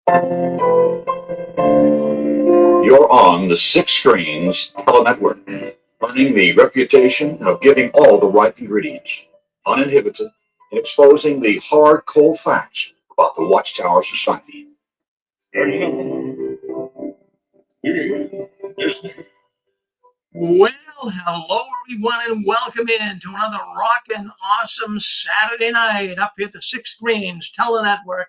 You're on the Six Screens Telenetwork, earning the reputation of giving all the right ingredients, uninhibited, and exposing the hard, cold facts about the Watchtower Society. Well, hello everyone, and welcome in to another rockin' awesome Saturday night up here at the Six Screens Telenetwork.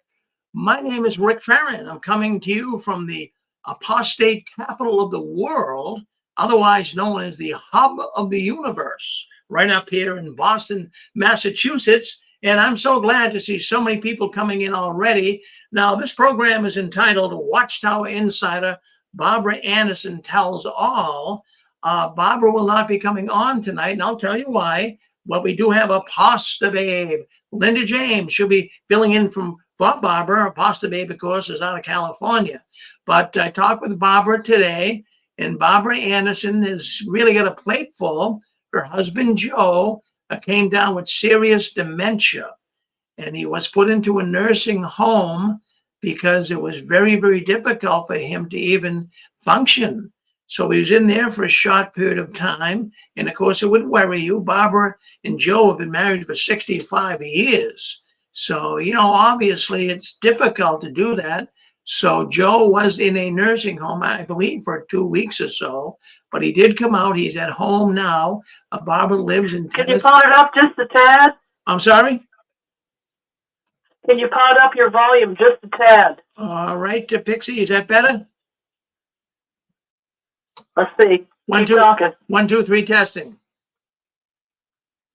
My name is Rick Farron. I'm coming to you from the apostate capital of the world, otherwise known as the hub of the universe, right up here in Boston, Massachusetts. And I'm so glad to see so many people coming in already. Now, this program is entitled Watchtower Insider. Barbara Anderson Tells All. Barbara will not be coming on tonight, and I'll tell you why. But we do have a pasta babe, Linda James. She'll be filling in for Barbara. Pasta babe, of course, is out of California. But I talked with Barbara today, and Barbara Anderson has really got a plate full. Her husband, Joe, came down with serious dementia, and he was put into a nursing home because it was very, very difficult for him to even function. So he was in there for a short period of time. And of course, it would worry you. Barbara and Joe have been married for 65 years. So, obviously it's difficult to do that. So Joe was in a nursing home, I believe, for 2 weeks or so. But he did come out. He's at home now. Barbara lives in Tennessee. Can you pull it up just a tad? I'm sorry? Can you pot up your volume just a tad? All right, Pixie, is that better? Let's see. Keep talking. 1, 2, 3, testing.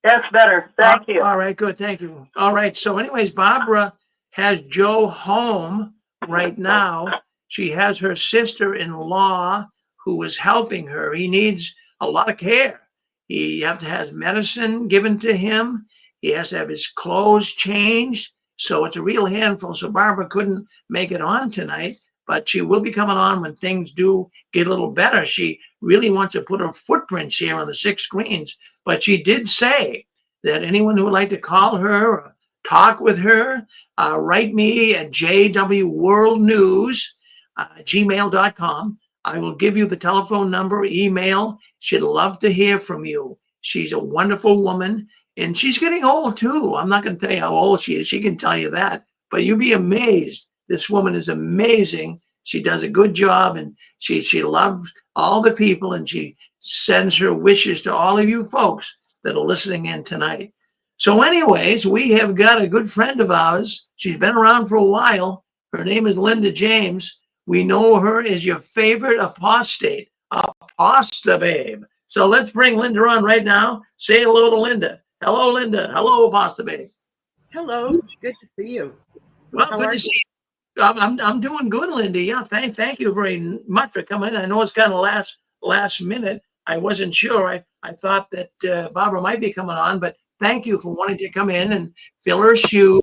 That's better. Thank you. All right, good. Thank you. All right. So anyways, Barbara has Joe home right now. She has her sister-in-law who is helping her. He needs a lot of care. He has to have medicine given to him. He has to have his clothes changed. So it's a real handful. So Barbara couldn't make it on tonight, but she will be coming on when things do get a little better. She really wants to put her footprints here on the Six Screens, but she did say that anyone who would like to call her or talk with her, write me at jwworldnews@gmail.com. I will give you the telephone number, email. She'd love to hear from you. She's a wonderful woman. And she's getting old too. I'm not going to tell you how old she is. She can tell you that. But you'll be amazed. This woman is amazing. She does a good job, and she loves all the people, and she sends her wishes to all of you folks that are listening in tonight. So anyways, we have got a good friend of ours. She's been around for a while. Her name is Linda James. We know her as your favorite apostate, Pasta Babe. So let's bring Linda on right now. Say hello to Linda. Hello, Linda. Hello, Pasta Babe. Hello. Good to see you. Well, good to see you. I'm doing good, Linda. Yeah, thank you very much for coming in. I know it's kind of last minute. I wasn't sure. I thought that Barbara might be coming on, but thank you for wanting to come in and fill her shoes.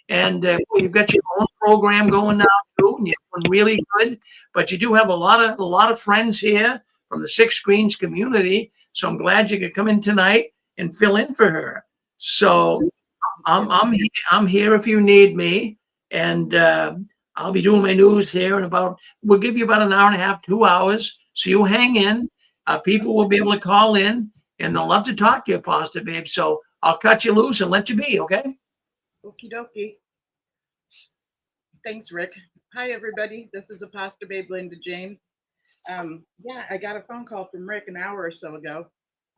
And you've got your own program going now too, and you're doing really good. But you do have a lot of friends here from the Six Screens community. So I'm glad you could come in tonight and fill in for her. So I'm here if you need me, and I'll be doing my news here in we'll give you about an hour and a half, 2 hours. So you hang in. People will be able to call in, and they'll love to talk to you, Pasta Babe. So I'll cut you loose and let you be, okay? Okie dokie. Thanks, Rick. Hi, everybody. This is Pasta Babe Linda James. I got a phone call from Rick an hour or so ago,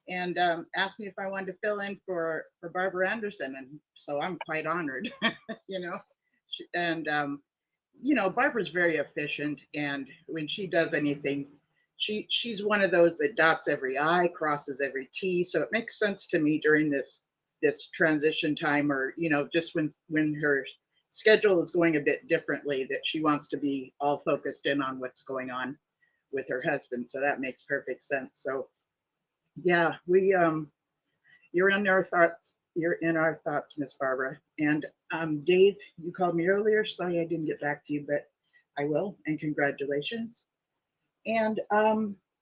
and asked me if I wanted to fill in for Barbara Anderson, and so I'm quite honored, And Barbara's very efficient, and when she does anything, she's one of those that dots every I, crosses every T. So it makes sense to me during this transition time, or just when her schedule is going a bit differently, that she wants to be all focused in on what's going on with her husband. So that makes perfect sense. So yeah, you're in our thoughts. You're in our thoughts, Miss Barbara. And Dave, you called me earlier. Sorry I didn't get back to you, but I will. And congratulations. And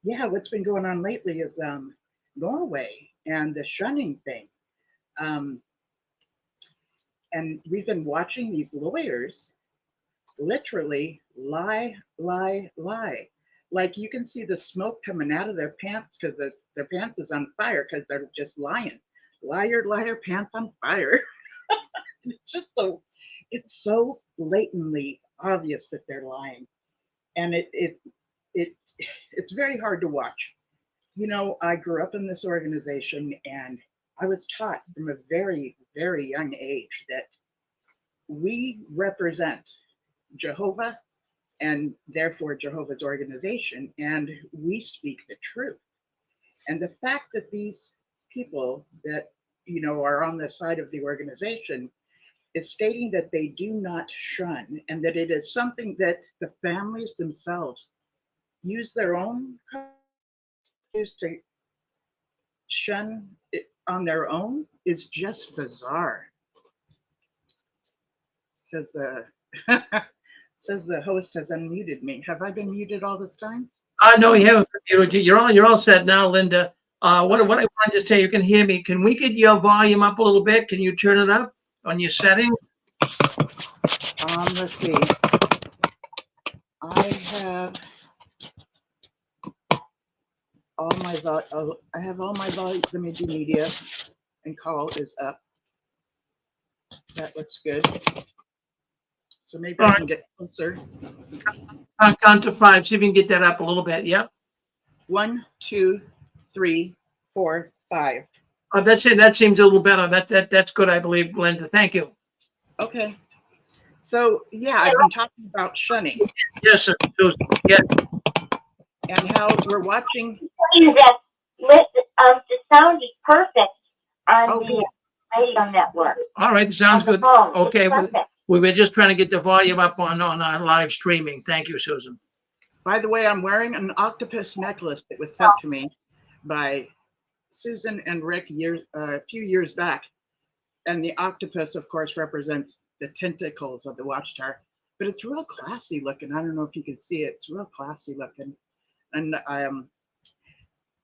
what's been going on lately is Norway and the shunning thing. And we've been watching these lawyers literally lie, lie, lie. Like you can see the smoke coming out of their pants because their pants is on fire because they're just lying. Liar, liar, pants on fire. It's just so, it's so blatantly obvious that they're lying, and it it's very hard to watch. You know, I grew up in this organization, and I was taught from a very, very young age that we represent Jehovah and therefore Jehovah's organization, and we speak the truth. And the fact that these people that, you know, are on the side of the organization is stating that they do not shun and that it is something that the families themselves use their own use to shun it on their own is just bizarre. Says the says the host has unmuted me. Have I been muted all this time? No, you haven't. You're all set now, Linda. What I wanted to say, you can hear me. Can we get your volume up a little bit? Can you turn it up on your setting? Let's see. I have I have all my volume. Let me do media and call is up. That looks good. So maybe All I right. can get closer. Count to 5. See if you can get that up a little bit. Yep. 1, 2, 3, 4, 5. That's it. That seems a little better. That's good, I believe, Linda. Thank you. Okay. So yeah, I've been talking about shunning Yes, sir. Susan. Yeah. and how we're watching. You that the sound is perfect on Oh, the good. radio network. All right. Sounds On the good. phone. Okay. It's perfect. We were just trying to get the volume up on our live streaming. Thank you, Susan. By the way, I'm wearing an octopus necklace that was sent to me by Susan and Rick a few years back. And the octopus, of course, represents the tentacles of the Watchtower. But it's real classy looking. I don't know if you can see it. It's real classy looking. And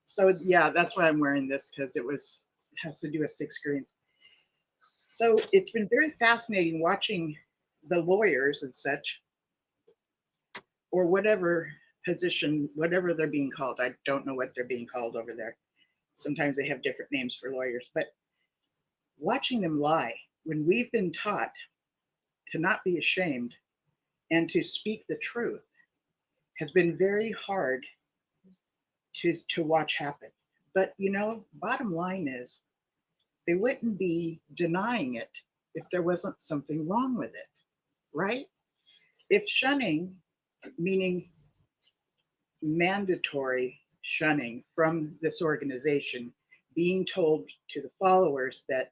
so yeah, that's why I'm wearing this because it has to do with 6 screens. So it's been very fascinating watching the lawyers and such, or whatever position, whatever they're being called. I don't know what they're being called over there. Sometimes they have different names for lawyers, but watching them lie when we've been taught to not be ashamed and to speak the truth has been very hard to watch happen. But you know, bottom line is they wouldn't be denying it if there wasn't something wrong with it, right? If shunning, meaning mandatory shunning from this organization, being told to the followers that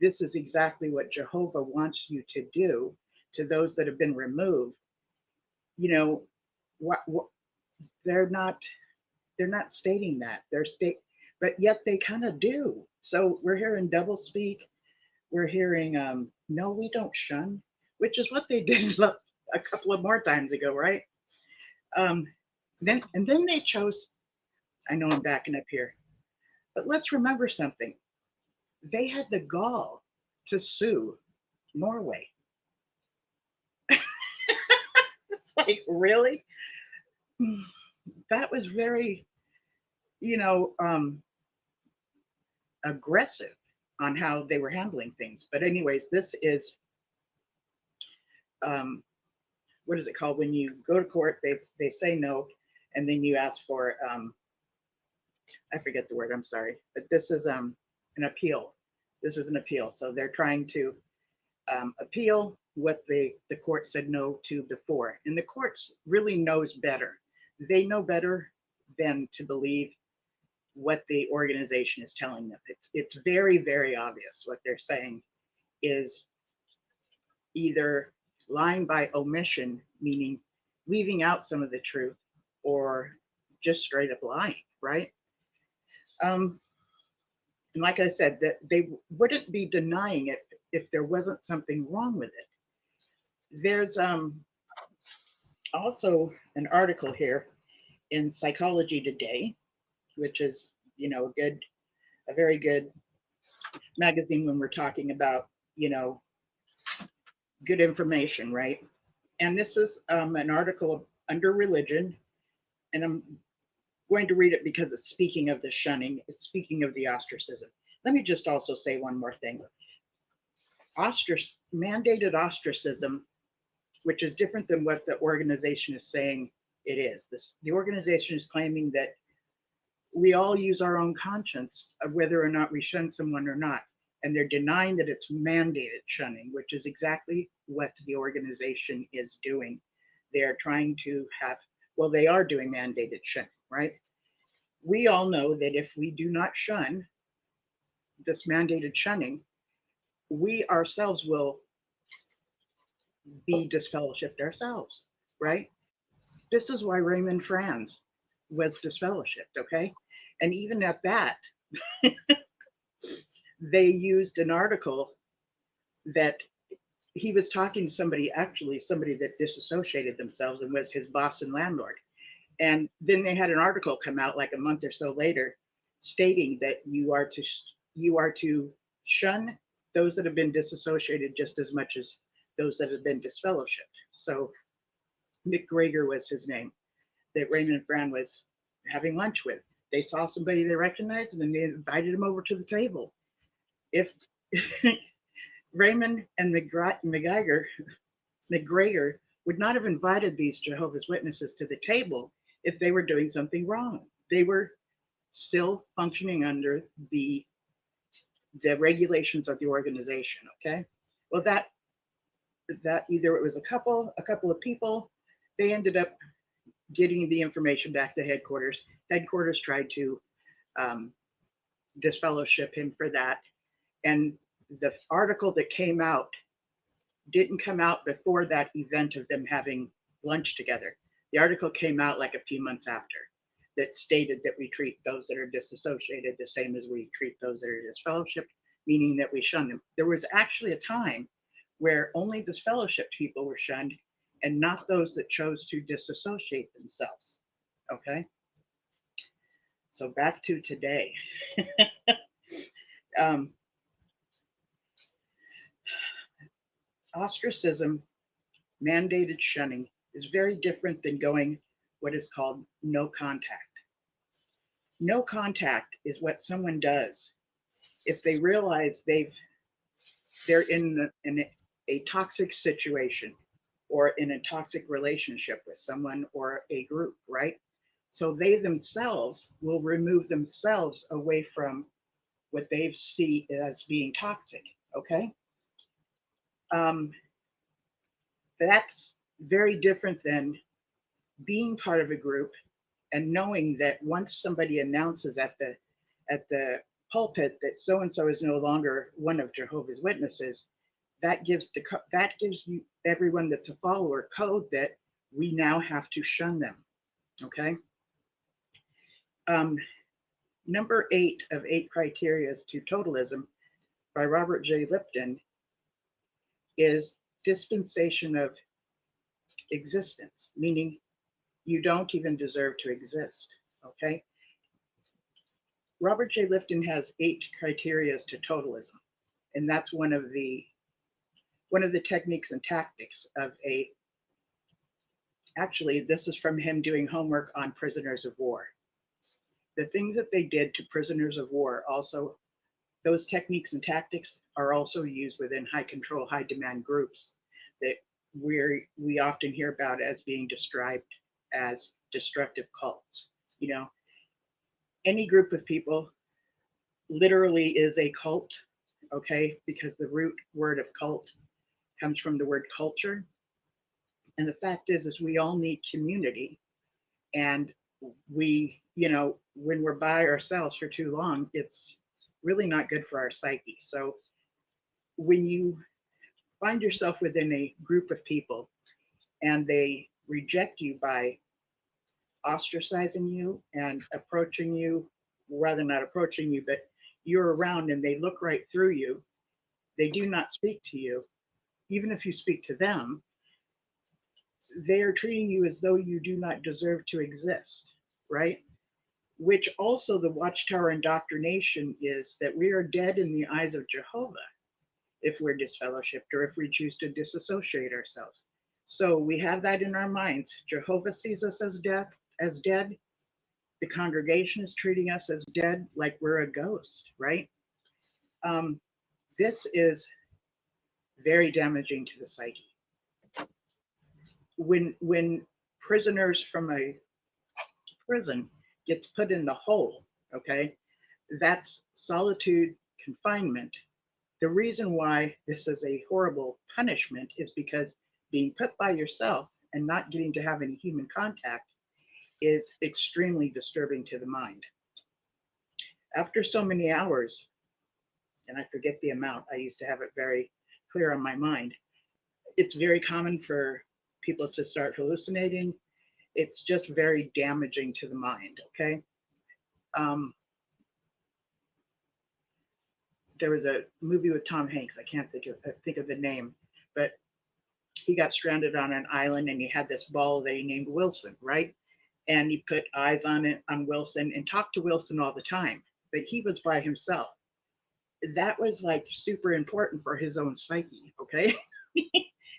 this is exactly what Jehovah wants you to do to those that have been removed, you know, what they're not they're not stating that. But yet they kind of do. So we're hearing double speak. We're hearing no, we don't shun, which is what they did a couple of more times ago, right? Um, then they chose. I know I'm backing up here, but let's remember something. They had the gall to sue Norway. It's like, really? That was very, you know, aggressive on how they were handling things. But anyways, this is um, what is it called when you go to court? They say no, and then you ask for I forget the word. I'm sorry, but this is an appeal. This is an appeal. So they're trying to appeal what the court said no to before, and the courts really knows better. They know better than to believe what the organization is telling them. It's very, very obvious what they're saying is either lying by omission, meaning leaving out some of the truth, or just straight up lying, right? And like I said, that they wouldn't be denying it if there wasn't something wrong with it. There's also an article here in Psychology Today, which is, you know, a very good magazine when we're talking about, you know, good information, right? And this is an article under religion, and I'm going to read it because it's speaking of the shunning, it's speaking of the ostracism. Let me just also say one more thing. Mandated ostracism, which is different than what the organization is saying it is. The organization is claiming that we all use our own conscience of whether or not we shun someone or not. And they're denying that it's mandated shunning, which is exactly what the organization is doing. They're trying to have, well, they are doing mandated shunning, right? We all know that if we do not shun this mandated shunning, we ourselves will be disfellowshipped ourselves, right? This is why Raymond Franz was disfellowshipped, okay? And even at that, they used an article that he was talking to somebody, actually somebody that disassociated themselves and was his boss and landlord. And then they had an article come out like a month or so later stating that you are to shun those that have been disassociated just as much as those that have been disfellowshipped. So Nick Greger was his name that Raymond Franz was having lunch with. They saw somebody they recognized and then they invited him over to the table. If Raymond and McGregor would not have invited these Jehovah's Witnesses to the table if they were doing something wrong. They were still functioning under the regulations of the organization, okay? Well, that either it was a couple of people, they ended up getting the information back to headquarters. Headquarters tried to disfellowship him for that. And the article that came out didn't come out before that event of them having lunch together. The article came out like a few months after that stated that we treat those that are disassociated the same as we treat those that are disfellowshipped, meaning that we shun them. There was actually a time where only disfellowshipped people were shunned and not those that chose to disassociate themselves, okay? So back to today. Ostracism, mandated shunning, is very different than going what is called no contact. No contact is what someone does if they realize they're in a toxic situation or in a toxic relationship with someone or a group, right? So they themselves will remove themselves away from what they see as being toxic, okay? That's very different than being part of a group and knowing that once somebody announces at the pulpit that so and so is no longer one of Jehovah's Witnesses, that gives you everyone that's a follower code that we now have to shun them. Okay. Number 8 of 8 criteria to totalism by Robert J. Lipton is dispensation of existence, meaning you don't even deserve to exist. Okay. Robert J. Lipton has 8 criteria to totalism, and that's one of the techniques and tactics of actually, this is from him doing homework on prisoners of war. The things that they did to prisoners of war, also, those techniques and tactics are also used within high control, high demand groups that we often hear about as being described as destructive cults. You know, any group of people literally is a cult, okay, because the root word of cult comes from the word culture. And the fact is we all need community. And we, when we're by ourselves for too long, it's really not good for our psyche. So when you find yourself within a group of people and they reject you by ostracizing you and approaching you, rather not approaching you, but you're around and they look right through you, they do not speak to you, even if you speak to them, they are treating you as though you do not deserve to exist, right? Which also the Watchtower indoctrination is that we are dead in the eyes of Jehovah if we're disfellowshipped or if we choose to disassociate ourselves. So we have that in our minds. Jehovah sees us as dead. The congregation is treating us as dead, like we're a ghost, right? Um, this is very damaging to the psyche. When prisoners from a prison gets put in the hole, okay, that's solitude confinement. The reason why this is a horrible punishment is because being put by yourself and not getting to have any human contact is extremely disturbing to the mind. After so many hours, and I forget the amount, I used to have it very clear on my mind, it's very common for people to start hallucinating. It's just very damaging to the mind, okay? Um, there was a movie with Tom Hanks, I can't think of the name, but he got stranded on an island and he had this ball that he named Wilson, right? And he put eyes on it on Wilson and talked to Wilson all the time, but he was by himself. That was like super important for his own psyche, okay?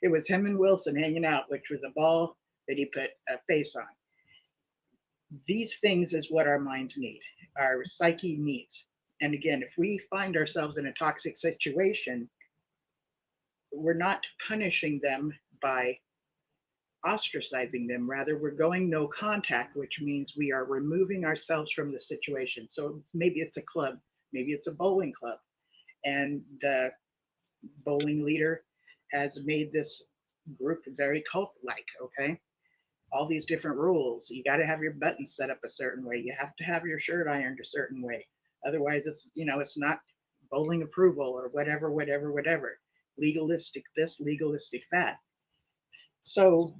It was him and Wilson hanging out, which was a ball that he put a face on. These things is what our minds need, our psyche needs. And again, if we find ourselves in a toxic situation, we're not punishing them by ostracizing them. Rather, we're going no contact, which means we are removing ourselves from the situation. So maybe it's a club, maybe it's a bowling club, and the bowling leader has made this group very cult-like, okay? All these different rules. You got to have your buttons set up a certain way. You have to have your shirt ironed a certain way. Otherwise, it's not bowling approval or whatever. Legalistic this, legalistic that. So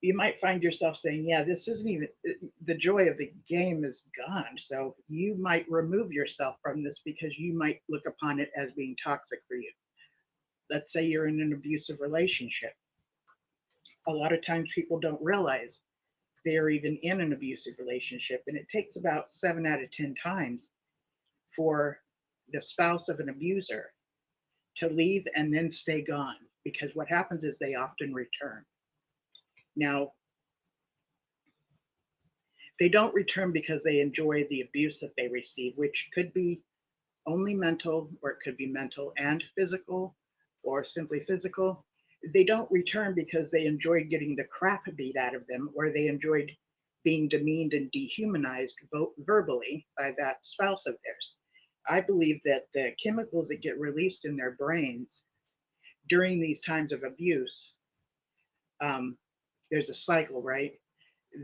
you might find yourself saying, yeah, this isn't even, the joy of the game is gone. So you might remove yourself from this because you might look upon it as being toxic for you. Let's say you're in an abusive relationship. A lot of times people don't realize they're even in an abusive relationship. And it takes about 7 out of 10 times for the spouse of an abuser to leave and then stay gone. Because what happens is they often return. Now, they don't return because they enjoy the abuse that they receive, which could be only mental, or it could be mental and physical, or simply physical. They don't return because they enjoyed getting the crap beat out of them, or they enjoyed being demeaned and dehumanized verbally by that spouse of theirs. I believe that the chemicals that get released in their brains during these times of abuse, there's a cycle, right?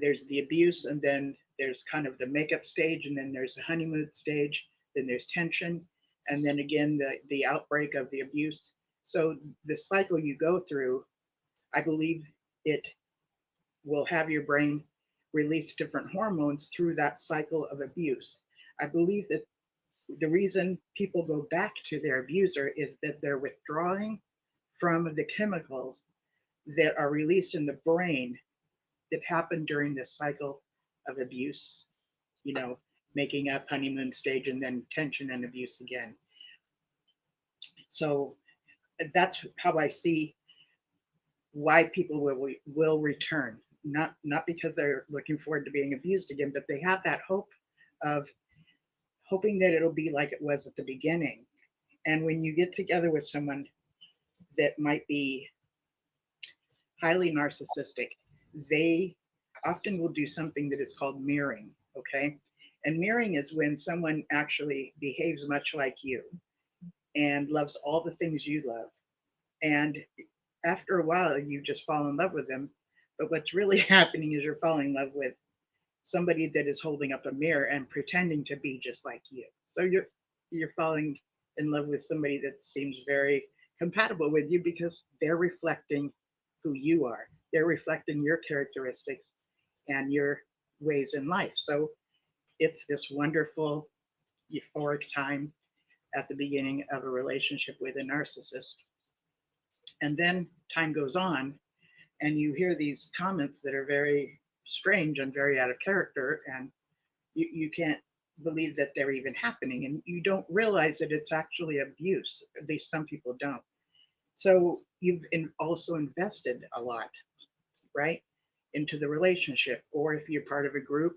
There's the abuse, and then there's kind of the makeup stage, and then there's the honeymoon stage, then there's tension, and then again the outbreak of the abuse. So the cycle you go through, I believe it will have your brain release different hormones through that cycle of abuse. I believe that the reason people go back to their abuser is that they're withdrawing from the chemicals that are released in the brain that happen during this cycle of abuse, making up, honeymoon stage, and then tension and abuse again. So that's how I see why people will return. Not because they're looking forward to being abused again, but they have that hope of hoping that it'll be like it was at the beginning. And when you get together with someone that might be highly narcissistic, they often will do something that is called mirroring, okay? And mirroring is when someone actually behaves much like you and loves all the things you love. And after a while, you just fall in love with them. But what's really happening is you're falling in love with somebody that is holding up a mirror and pretending to be just like you. So you're falling in love with somebody that seems very compatible with you because they're reflecting who you are. They're reflecting your characteristics and your ways in life. So it's this wonderful, euphoric time at the beginning of a relationship with a narcissist. And then time goes on, and you hear these comments that are very strange and very out of character, and you can't believe that they're even happening, and you don't realize that it's actually abuse. At least some people don't. So you've also invested a lot right? Into the relationship. Or if you're part of a group,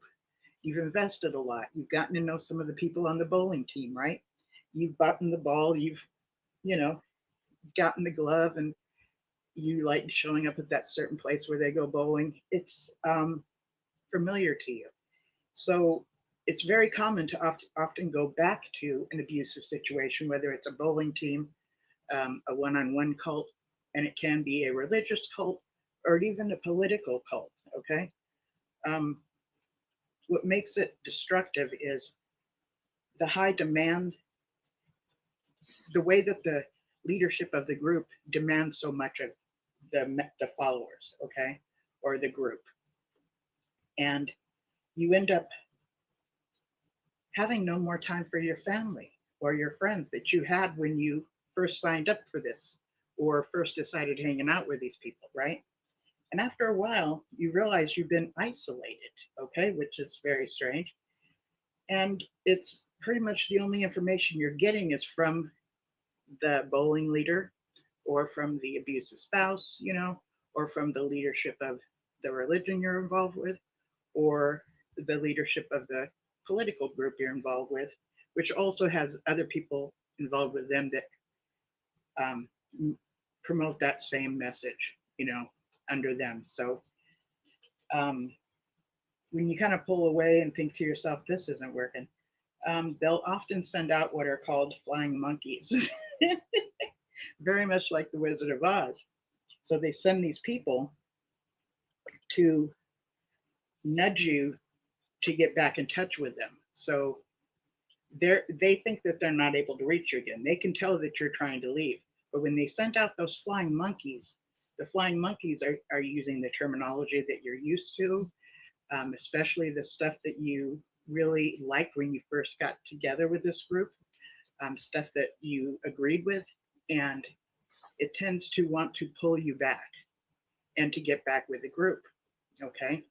you've invested a lot. You've gotten to know some of the people on the bowling team, right? You've buttoned the ball, you've, you know, gotten the glove, and you like showing up at that certain place where they go bowling. It's familiar to you. So it's very common to often go back to an abusive situation, whether it's a bowling team, a one-on-one cult, and it can be a religious cult or even a political cult. Okay. Um, what makes it destructive is the high demand, the way that the leadership of the group demands so much of the followers, okay, or the group, and you end up having no more time for your family or your friends that you had when you first signed up for this or first decided hanging out with these people, right? And after a while, you realize you've been isolated, okay, which is very strange. And it's pretty much the only information you're getting is from the bowling leader or from the abusive spouse, you know, or from the leadership of the religion you're involved with, or the leadership of the political group you're involved with, which also has other people involved with them that um, promote that same message, you know, under them. So um, when you kind of pull away and think to yourself, this isn't working, they'll often send out what are called flying monkeys, very much like the Wizard of Oz. So they send these people to nudge you to get back in touch with them. So they think that they're not able to reach you again. They can tell that you're trying to leave. But when they sent out those flying monkeys, the flying monkeys are using the terminology that you're used to, especially the stuff that you really liked when you first got together with this group, stuff that you agreed with. And it tends to want to pull you back and to get back with the group. Okay.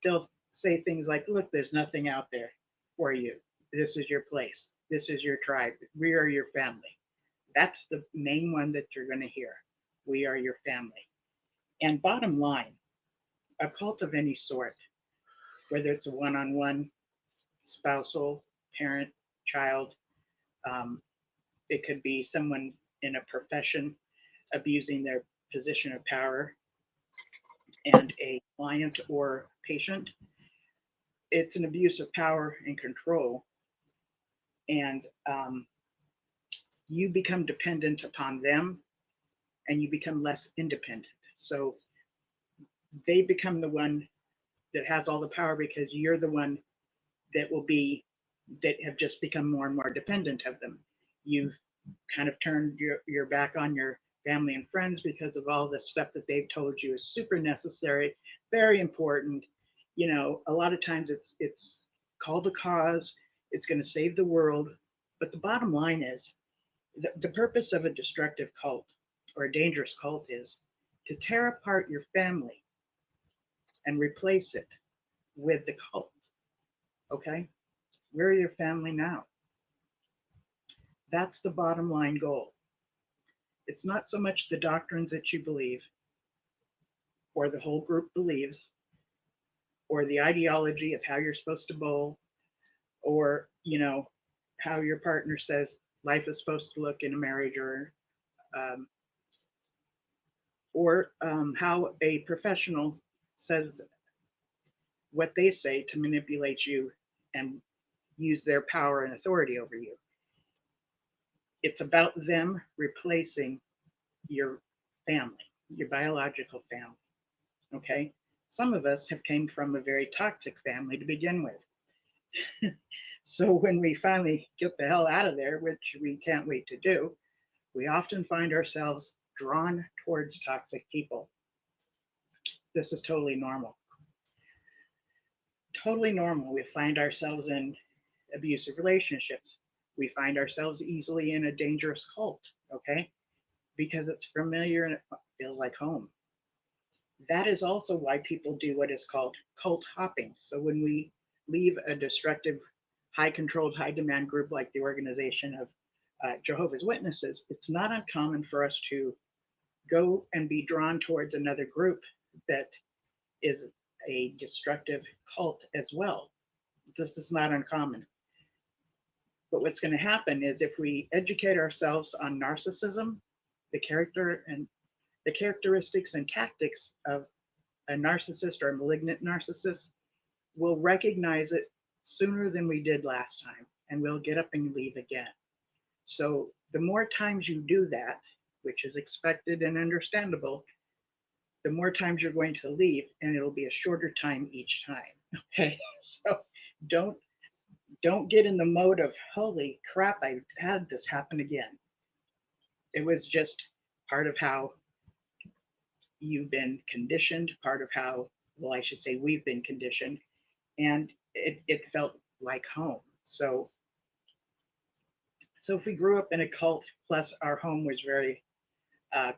They'll say things like, look, there's nothing out there for you. This is your place. This is your tribe. We are your family. That's the main one that you're going to hear. We are your family. And bottom line, a cult of any sort, whether it's a one-on-one, spousal, parent, child, it could be someone in a profession abusing their position of power, and a client or patient. It's an abuse of power and control, and you become dependent upon them, and you become less independent. So they become the one that has all the power because you're the one that have just become more and more dependent of them. You've kind of turned your back on your family and friends because of all the stuff that they've told you is super necessary, very important. You know, a lot of times it's called a cause, it's going to save the world. But the bottom line is the purpose of a destructive cult or a dangerous cult is to tear apart your family and replace it with the cult. Okay? We're your family now. That's the bottom line goal. It's not so much the doctrines that you believe or the whole group believes or the ideology of how you're supposed to bowl or, you know, how your partner says life is supposed to look in a marriage um, how a professional says what they say to manipulate you and use their power and authority over you. It's about them replacing your family, your biological family. Okay? Some of us have came from a very toxic family to begin with. So when we finally get the hell out of there, which we can't wait to do, we often find ourselves drawn towards toxic people. This is totally normal. Totally normal. We find ourselves in abusive relationships. We find ourselves easily in a dangerous cult, okay? Because it's familiar and it feels like home. That is also why people do what is called cult hopping. So when we leave a destructive, high controlled, high demand group like the organization of Jehovah's Witnesses, it's not uncommon for us to go and be drawn towards another group that is a destructive cult as well. This is not uncommon. But what's going to happen is if we educate ourselves on narcissism, the character and the characteristics and tactics of a narcissist or a malignant narcissist, we'll recognize it sooner than we did last time, and we'll get up and leave again. So the more times you do that, which is expected and understandable, the more times you're going to leave, and it'll be a shorter time each time. Okay, so don't get in the mode of, holy crap, I had this happen again. It was just part of how you've been conditioned, part of how, well, I should say we've been conditioned, and it felt like home. So if we grew up in a cult, plus our home was very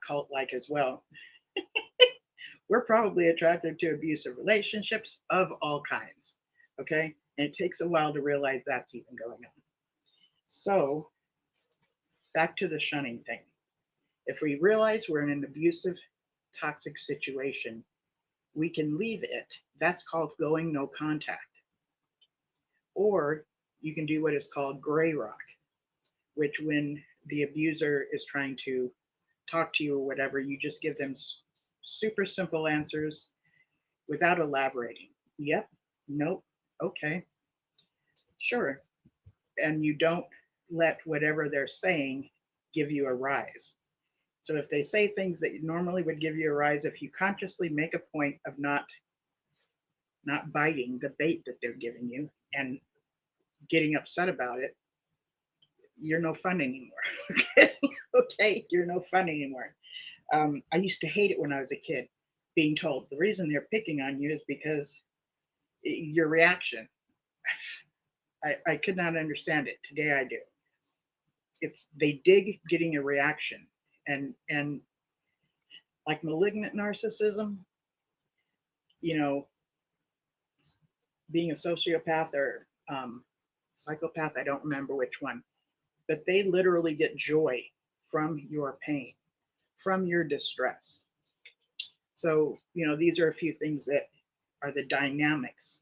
cult-like as well, we're probably attracted to abusive relationships of all kinds, okay? And it takes a while to realize that's even going on. So back to the shunning thing. If we realize we're in an abusive, toxic situation, we can leave it. That's called going no contact. Or you can do what is called gray rock, which when the abuser is trying to talk to you or whatever, you just give them super simple answers without elaborating. Yep, nope, okay, sure. And you don't let whatever they're saying give you a rise. So if they say things that normally would give you a rise, if you consciously make a point of not biting the bait that they're giving you and getting upset about it, you're no fun anymore. Okay, you're no fun anymore. I used to hate it when I was a kid, being told the reason they're picking on you is because your reaction. I could not understand it. Today I do. They dig getting a reaction, and like malignant narcissism, being a sociopath or psychopath, I don't remember which one, but they literally get joy from your pain, from your distress. So, these are a few things that are the dynamics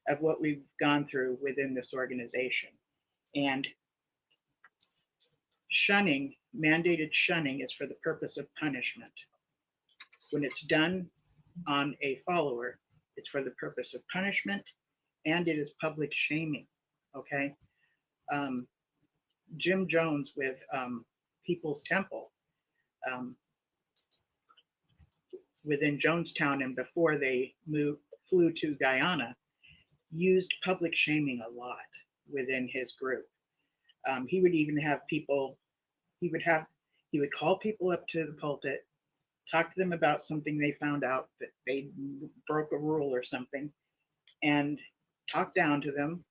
of what we've gone through within this organization. And shunning, mandated shunning, is for the purpose of punishment. When it's done on a follower, it's for the purpose of punishment, and it is public shaming. Okay. Jim Jones with People's Temple, within Jonestown, and before they flew to Guyana, used public shaming a lot within his group. He would even have people, he would call people up to the pulpit, talk to them about something they found out that they broke a rule or something, and talk down to them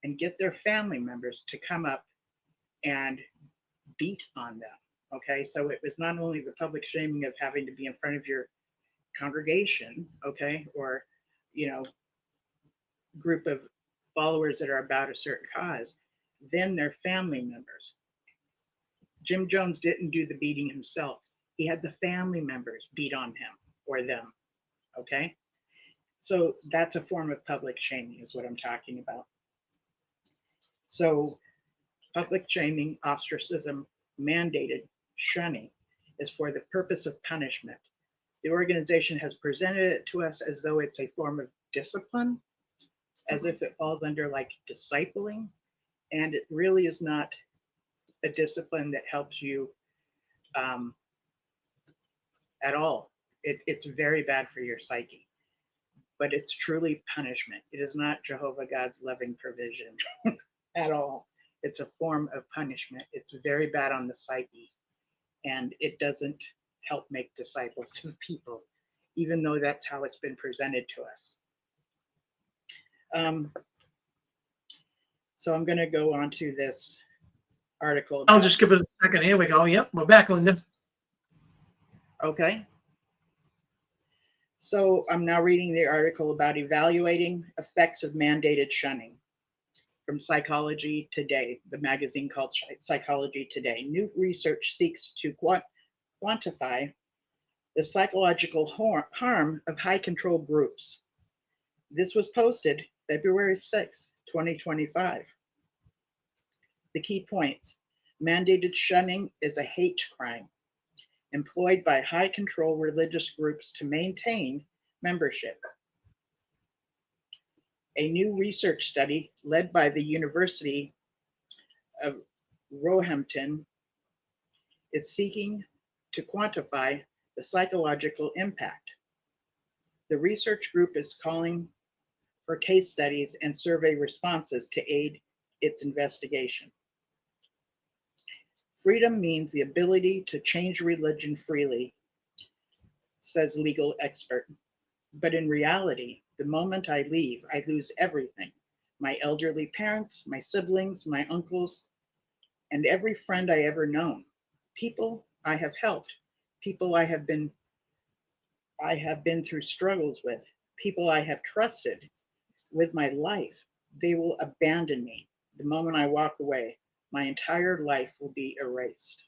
and get their family members to come up and beat on them. Okay, so it was not only the public shaming of having to be in front of your congregation, okay, or group of followers that are about a certain cause, then their family members. Jim Jones didn't do the beating himself. He had the family members beat on him or them, okay? So that's a form of public shaming is what I'm talking about. So public shaming, ostracism, mandated shunning is for the purpose of punishment. The organization has presented it to us as though it's a form of discipline, as if it falls under like discipling, and it really is not a discipline that helps you at all. It's very bad for your psyche, but it's truly punishment. It is not Jehovah God's loving provision at all. It's a form of punishment. It's very bad on the psyche, and it doesn't help make disciples of people, even though that's how it's been presented to us. So I'm going to go on to this article. I'll just give it a second. Here we go. Yep, we're back, Linda. Okay. So I'm now reading the article about evaluating effects of mandated shunning from Psychology Today, the magazine called Psychology Today. New research seeks to quantify The psychological harm of high control groups. This was posted February 6, 2025. The key points. Mandated shunning is a hate crime employed by high control religious groups to maintain membership. A new research study led by the University of Roehampton is seeking to quantify the psychological impact. The research group is calling for case studies and survey responses to aid its investigation. Freedom means the ability to change religion freely, says legal expert. But in reality, the moment I leave, I lose everything. My elderly parents, my siblings, my uncles, and every friend I ever known. People I have helped, people I have been through struggles with, people I have trusted with my life. They will abandon me. The moment I walk away, my entire life will be erased.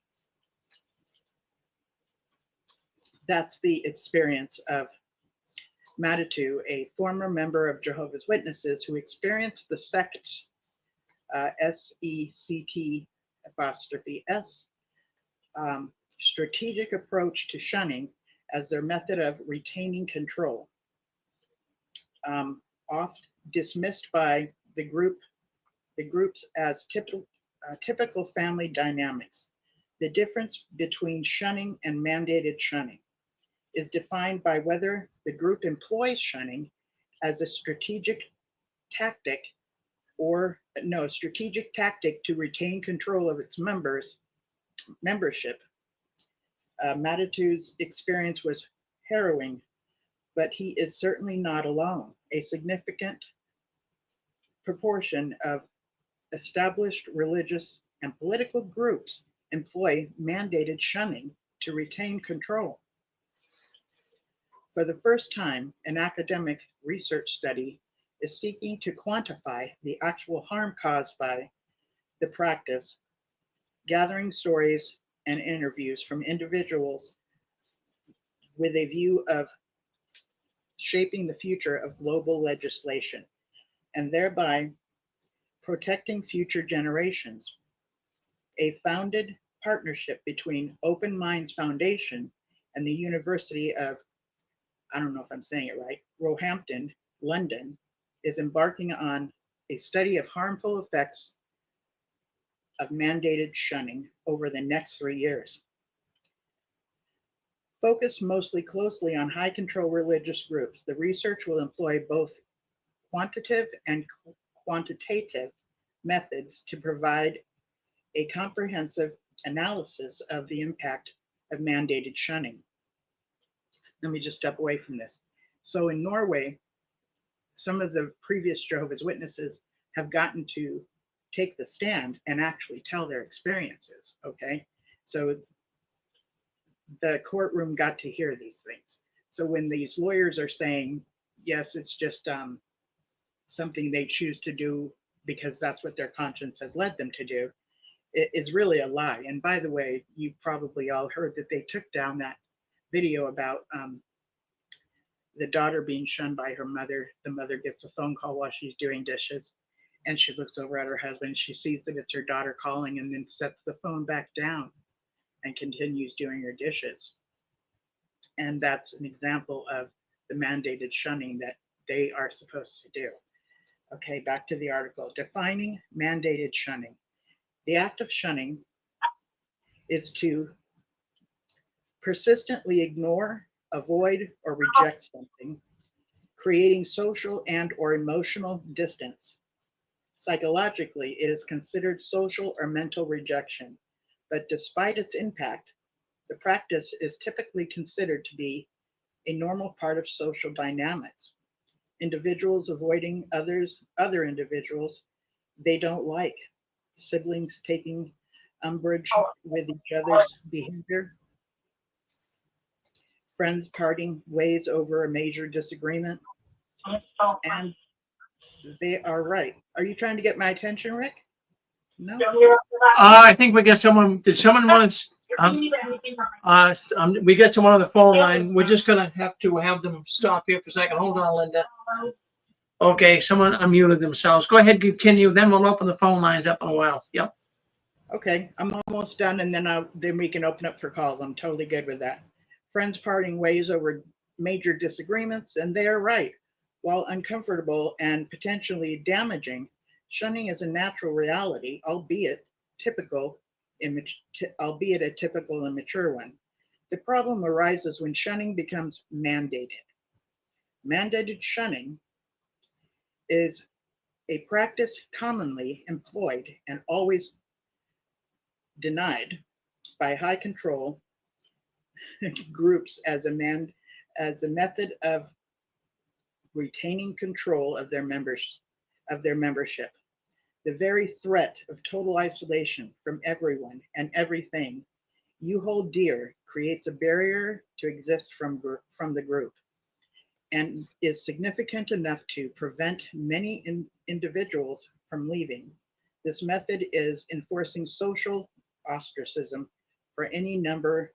That's the experience of Maditu, a former member of Jehovah's Witnesses who experienced the sect's SECT''S strategic approach to shunning as their method of retaining control, oft dismissed by the groups as typical family dynamics. The difference between shunning and mandated shunning is defined by whether the group employs shunning as a strategic tactic to retain control of its membership. Maditu's experience was harrowing, but he is certainly not alone. A significant proportion of established religious and political groups employ mandated shunning to retain control. For the first time, an academic research study is seeking to quantify the actual harm caused by the practice, gathering stories and interviews from individuals with a view of shaping the future of global legislation and thereby protecting future generations. A founded partnership between Open Minds Foundation and the University of, I don't know if I'm saying it right, Roehampton, London, is embarking on a study of harmful effects of mandated shunning over the next 3 years. Focused mostly closely on high control religious groups, the research will employ both quantitative and quantitative methods to provide a comprehensive analysis of the impact of mandated shunning. Let me just step away from this. So in Norway, some of the previous Jehovah's Witnesses have gotten to take the stand and actually tell their experiences, okay? So the courtroom got to hear these things. So when these lawyers are saying, yes, it's just something they choose to do because that's what their conscience has led them to do, it is really a lie. And by the way, you probably all heard that they took down that video about the daughter being shunned by her mother. The mother gets a phone call while she's doing dishes, and she looks over at her husband. She sees that it's her daughter calling and then sets the phone back down and continues doing her dishes. And that's an example of the mandated shunning that they are supposed to do. Okay, back to the article. Defining mandated shunning. The act of shunning is to persistently ignore, avoid, or reject something, creating social and or emotional distance. Psychologically, it is considered social or mental rejection, but despite its impact, the practice is typically considered to be a normal part of social dynamics. Individuals avoiding other individuals they don't like, siblings taking umbrage with each other's behavior, friends parting ways over a major disagreement, and they are right. Are you trying to get my attention, Rick? No? I think we got someone. Did someone want to? We get someone on the phone line. We're just gonna have to have them stop here for a second. Hold on, Linda. Okay, someone unmuted themselves. Go ahead, continue. Then we'll open the phone lines up in a while. Yep. Okay, I'm almost done, and then we can open up for calls. I'm totally good with that. Friends parting ways over major disagreements, and they are right. While uncomfortable and potentially damaging, shunning is a natural reality, albeit a typical and mature one. The problem arises when shunning becomes mandated. Mandated shunning is a practice commonly employed and always denied by high control groups as a method of retaining control of their membership. The very threat of total isolation from everyone and everything you hold dear creates a barrier to exist from the group, and is significant enough to prevent many individuals from leaving. This method is enforcing social ostracism for any member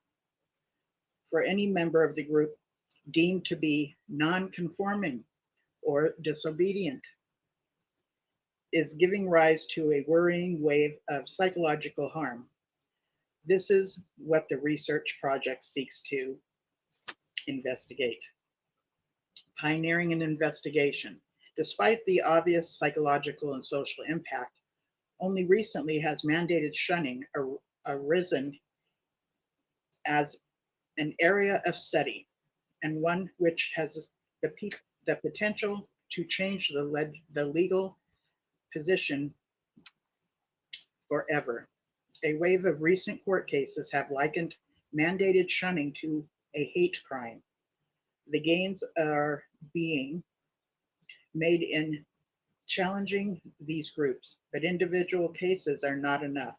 of the group deemed to be non-conforming or disobedient, is giving rise to a worrying wave of psychological harm. This is what the research project seeks to investigate. Pioneering an investigation. Despite the obvious psychological and social impact, only recently has mandated shunning arisen as an area of study, and one which has the potential to change the legal position forever. A wave of recent court cases have likened mandated shunning to a hate crime. The gains are being made in challenging these groups, but individual cases are not enough.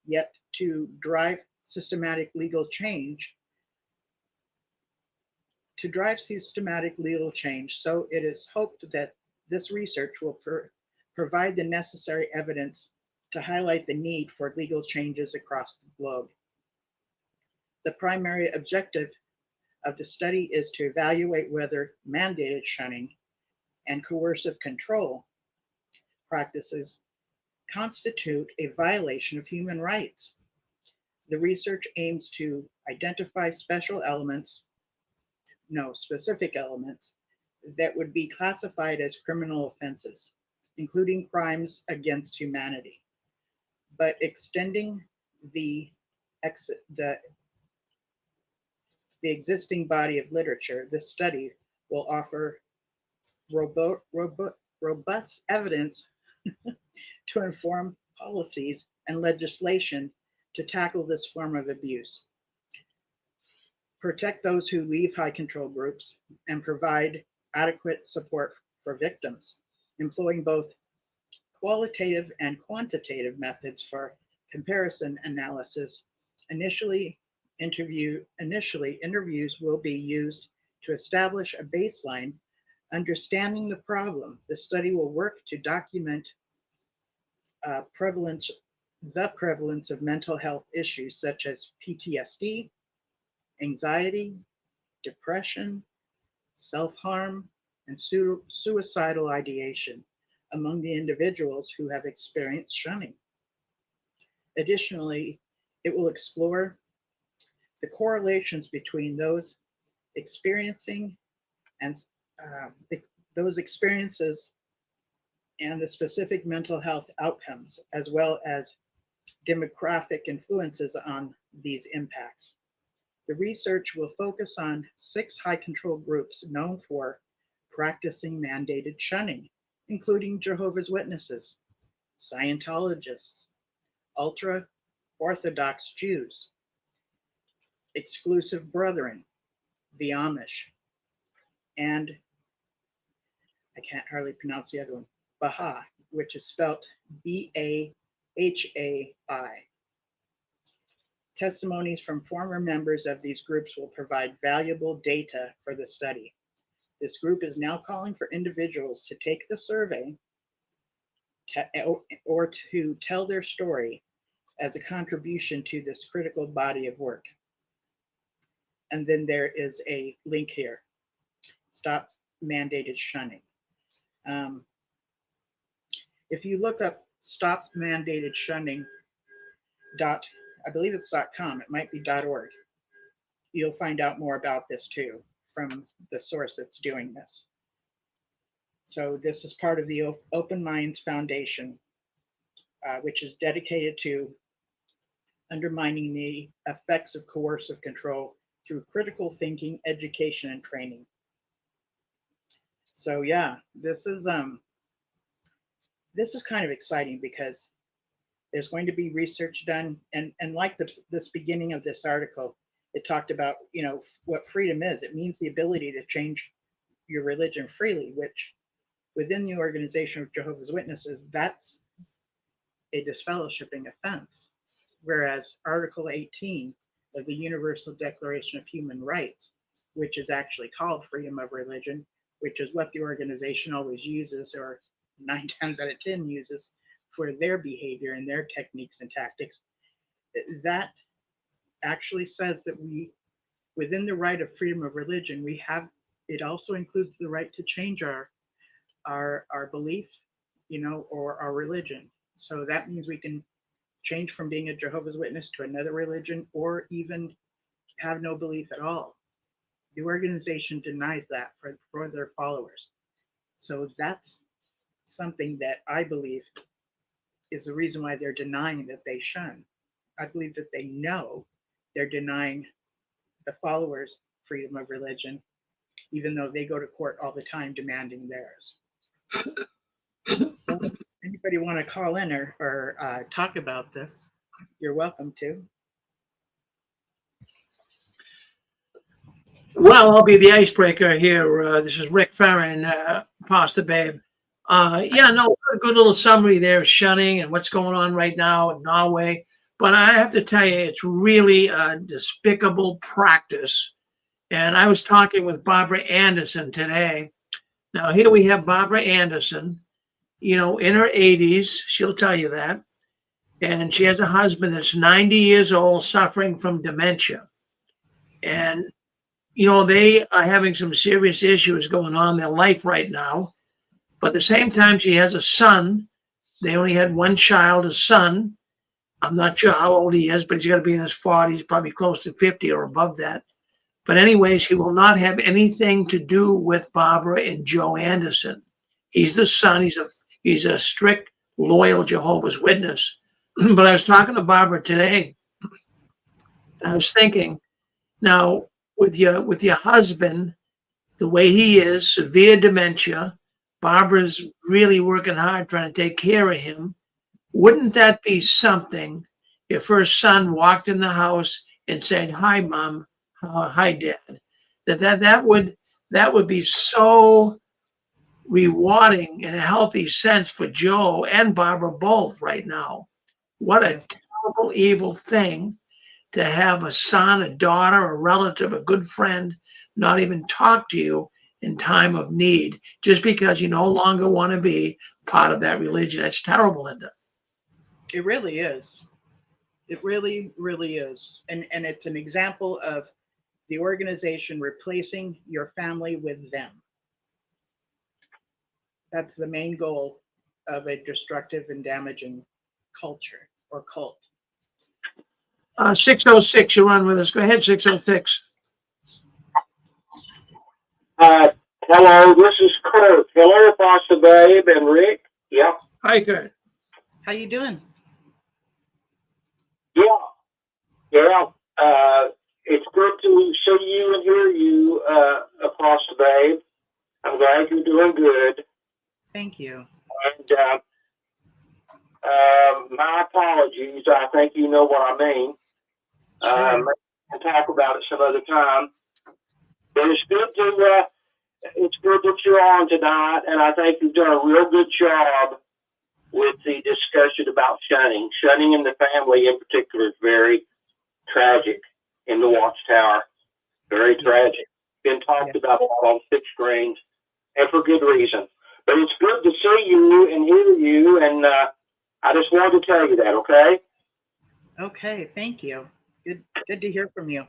Yet to drive systematic legal change, so it is hoped that this research will provide the necessary evidence to highlight the need for legal changes across the globe. The primary objective of the study is to evaluate whether mandated shunning and coercive control practices constitute a violation of human rights. The research aims to identify specific elements that would be classified as criminal offenses, including crimes against humanity, but extending the existing body of literature. This study will offer robust evidence to inform policies and legislation to tackle this form of abuse, protect those who leave high control groups, and provide adequate support for victims, employing both qualitative and quantitative methods for comparison analysis. Initially, interviews will be used to establish a baseline understanding the problem. The study will work to document the prevalence of mental health issues such as PTSD, anxiety, depression, self-harm, and suicidal ideation among the individuals who have experienced shunning. Additionally, it will explore the correlations between those experiencing and those experiences and the specific mental health outcomes, as well as demographic influences on these impacts. The research will focus on 6 high control groups known for practicing mandated shunning, including Jehovah's Witnesses, Scientologists, ultra-Orthodox Jews, exclusive brethren, the Amish, and I can't hardly pronounce the other one, Baha'i, which is spelled Bahai. Testimonies from former members of these groups will provide valuable data for the study. This group is now calling for individuals to take the survey or to tell their story as a contribution to this critical body of work. And then there is a link here, stop mandated shunning. If you look up stop mandated shunning I believe it's .com, it might be .org, you'll find out more about this too from the source that's doing this. So this is part of the Open Minds Foundation, which is dedicated to undermining the effects of coercive control through critical thinking, education, and training. So yeah, this is kind of exciting because there's going to be research done, and like this beginning of this article, it talked about, you know, what freedom is. It means the ability to change your religion freely, which within the organization of Jehovah's Witnesses, that's a disfellowshipping offense. Whereas Article 18 of the Universal Declaration of Human Rights, which is actually called freedom of religion, which is what the organization always uses, or 9 times out of 10 uses for their behavior and their techniques and tactics, that actually says that we, within the right of freedom of religion, we have, it also includes the right to change our belief, you know, or our religion. So that means we can change from being a Jehovah's Witness to another religion, or even have no belief at all. The organization denies that for their followers. So that's something that I believe is the reason why they're denying that they shun. I believe that they know they're denying the followers freedom of religion, even though they go to court all the time demanding theirs. So anybody want to call in or talk about this, you're welcome to. Well, I'll be the icebreaker here. This is Rick Farron, Pastor Babe. Yeah, no, a good little summary there of shunning and what's going on right now in Norway. But I have to tell you, it's really a despicable practice. And I was talking with Barbara Anderson today. Now, here we have Barbara Anderson, you know, in her 80s. She'll tell you that. And she has a husband that's 90 years old, suffering from dementia. And you know, they are having some serious issues going on in their life right now. But at the same time, she has a son. They only had one child, a son. I'm not sure how old he is, but he's got to be in his 40s, probably close to 50 or above that. But anyways, he will not have anything to do with Barbara and Joe Anderson. He's the son. He's a strict, loyal Jehovah's Witness. But I was talking to Barbara today, and I was thinking, now, with your husband, the way he is, severe dementia, Barbara's really working hard trying to take care of him. Wouldn't that be something if her son walked in the house and said, "Hi, Mom, hi, Dad"? That would be so rewarding in a healthy sense for Joe and Barbara both right now. What a terrible, evil thing to have a son, a daughter, a relative, a good friend not even talk to you in time of need just because you no longer want to be part of that religion. That's terrible, Linda. It really is. It really, really is. And it's an example of the organization replacing your family with them. That's the main goal of a destructive and damaging culture or cult. 606, you're on with us. Go ahead, 606. Hello, this is Kurt. Hello, Pastor Babe and Rick. Yeah. Hi, Kurt. How you doing? Yeah. It's good to see you and hear you, Pastor Babe. I'm glad you're doing good. Thank you. And my apologies. I think you know what I mean. Sure. We'll talk about it some other time. But it's good that you're on tonight, and I think you've done a real good job with the discussion about shunning. Shunning in the family in particular is very tragic in the Watchtower. Very tragic. Been talked about on 6 screens, and for good reason. But it's good to see you and hear you, and I just wanted to tell you that, okay? Okay, thank you. Good to hear from you.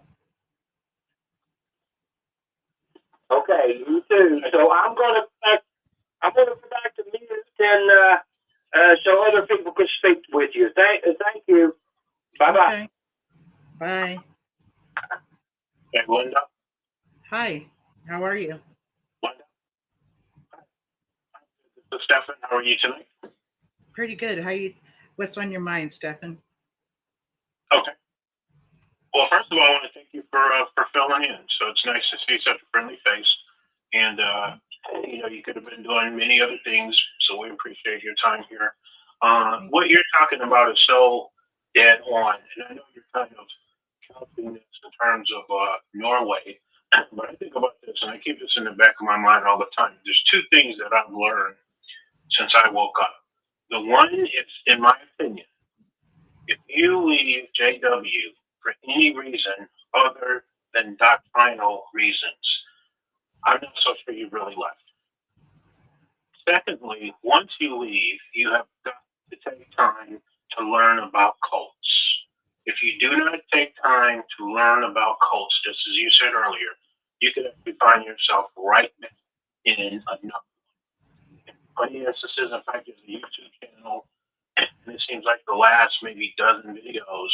Okay, you too. So I'm gonna go back to mute and so other people can speak with you. Thank you. Bye bye. Okay. Bye. Okay, Linda. Hi. How are you? Linda. So Stefan, how are you tonight? Pretty good. What's on your mind, Stefan? Okay. Well, first of all, I want to thank you for filling in. So it's nice to see such a friendly face. And you could have been doing many other things. So we appreciate your time here. What you're talking about is so dead on. And I know you're kind of counting this in terms of Norway. But I think about this, and I keep this in the back of my mind all the time. There's two things that I've learned since I woke up. The one is, in my opinion, if you leave JW for any reason other than doctrinal reasons, I'm not so sure you've really left. Secondly, once you leave, you have got to take time to learn about cults. If you do not take time to learn about cults, just as you said earlier, you could actually find yourself right back in another. Funny instances, in fact, there's a YouTube channel, and it seems like the last maybe dozen videos,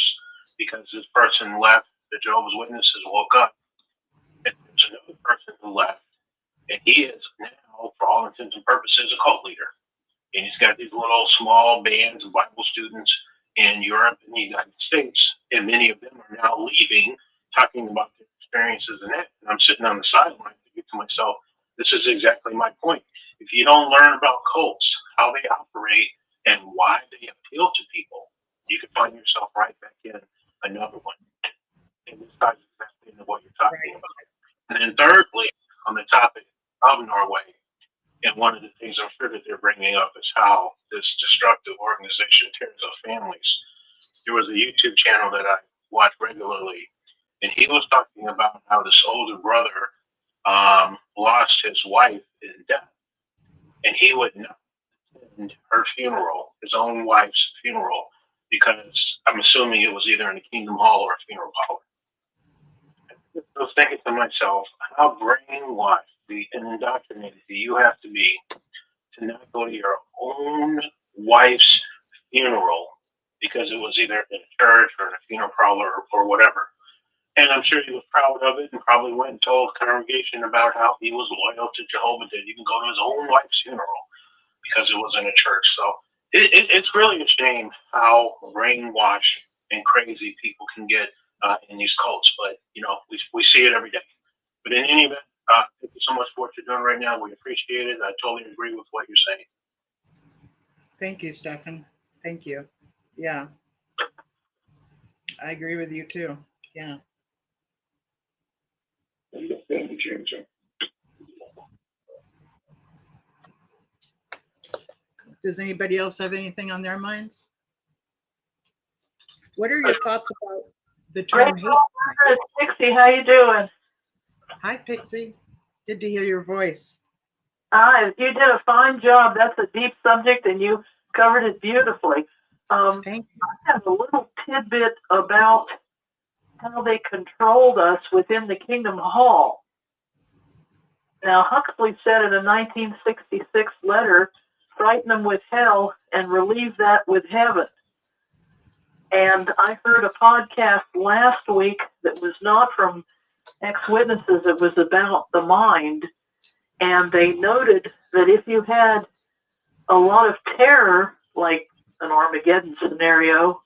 because this person left, the Jehovah's Witnesses woke up, and there's another person who left, and he is now, for all intents and purposes, a cult leader. And he's got these little small bands of Bible students in Europe and the United States, and many of them are now leaving, talking about their experiences in that. And I'm sitting on the sideline thinking to myself, this is exactly my point. If you don't learn about cults, how they operate, and why they appeal to people, you can find yourself right back in another one. And this ties exactly into what you're talking about. And then thirdly, on the topic of Norway, and one of the things I'm sure that they're bringing up is how this destructive organization tears up families. There was a YouTube channel that I watch regularly, and he was talking about how this older brother lost his wife in death, and he would not attend her funeral, his own wife's funeral, because I'm assuming it was either in a Kingdom Hall or a funeral parlor. I was thinking to myself, how brainwashed and indoctrinated do you have to be to not go to your own wife's funeral because it was either in a church or in a funeral parlor or whatever? And I'm sure he was proud of it and probably went and told the congregation about how he was loyal to Jehovah, didn't even go to his own wife's funeral because it was in a church. So it's really a shame how brainwashed and crazy people can get in these cults. But, we see it every day. But in any event, thank you so much for what you're doing right now. We appreciate it. I totally agree with what you're saying. Thank you, Stefan. Thank you. Yeah. I agree with you too. Yeah. Thank you, James. Does anybody else have anything on their minds? What are your thoughts about the term hate crime? Pixie, how you doing? Hi, Pixie. Good to hear your voice. You did a fine job. That's a deep subject, and you covered it beautifully. Thank you. I have a little tidbit about how they controlled us within the Kingdom Hall. Now, Huxley said in a 1966 letter, frighten them with hell and relieve that with heaven. And I heard a podcast last week that was not from ex-witnesses. It was about the mind. And they noted that if you had a lot of terror, like an Armageddon scenario,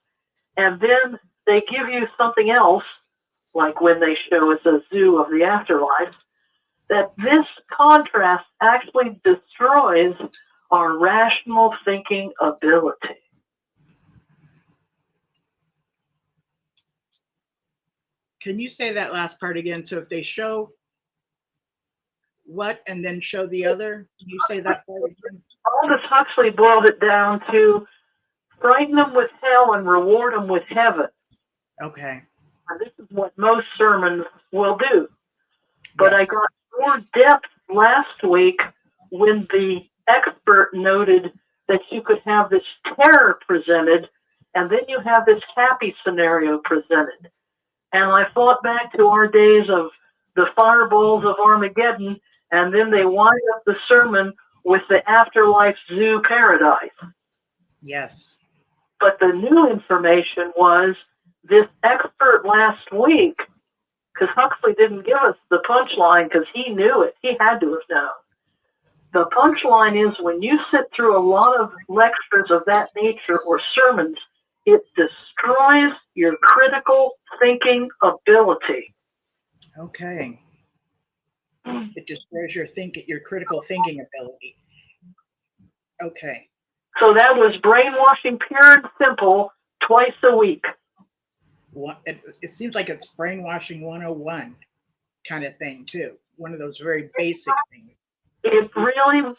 and then they give you something else, like when they show us a zoo of the afterlife, that this contrast actually destroys our rational thinking ability. Can you say that last part again? So if they show what and then show the other, can you say that part again? Aldous Huxley boiled it down to frighten them with hell and reward them with heaven. Okay. And this is what most sermons will do. But Yes. I got more depth last week when the expert noted that you could have this terror presented and then you have this happy scenario presented. And I thought back to our days of the fireballs of Armageddon, and then they wind up the sermon with the afterlife zoo paradise. Yes. But the new information was this expert last week, because Huxley didn't give us the punchline because he knew it. He had to have known. The punchline is when you sit through a lot of lectures of that nature or sermons, it destroys your critical thinking ability. Okay. It destroys your critical thinking ability. Okay. So that was brainwashing pure and simple twice a week. It seems like it's brainwashing 101 kind of thing too. One of those very basic things. It really,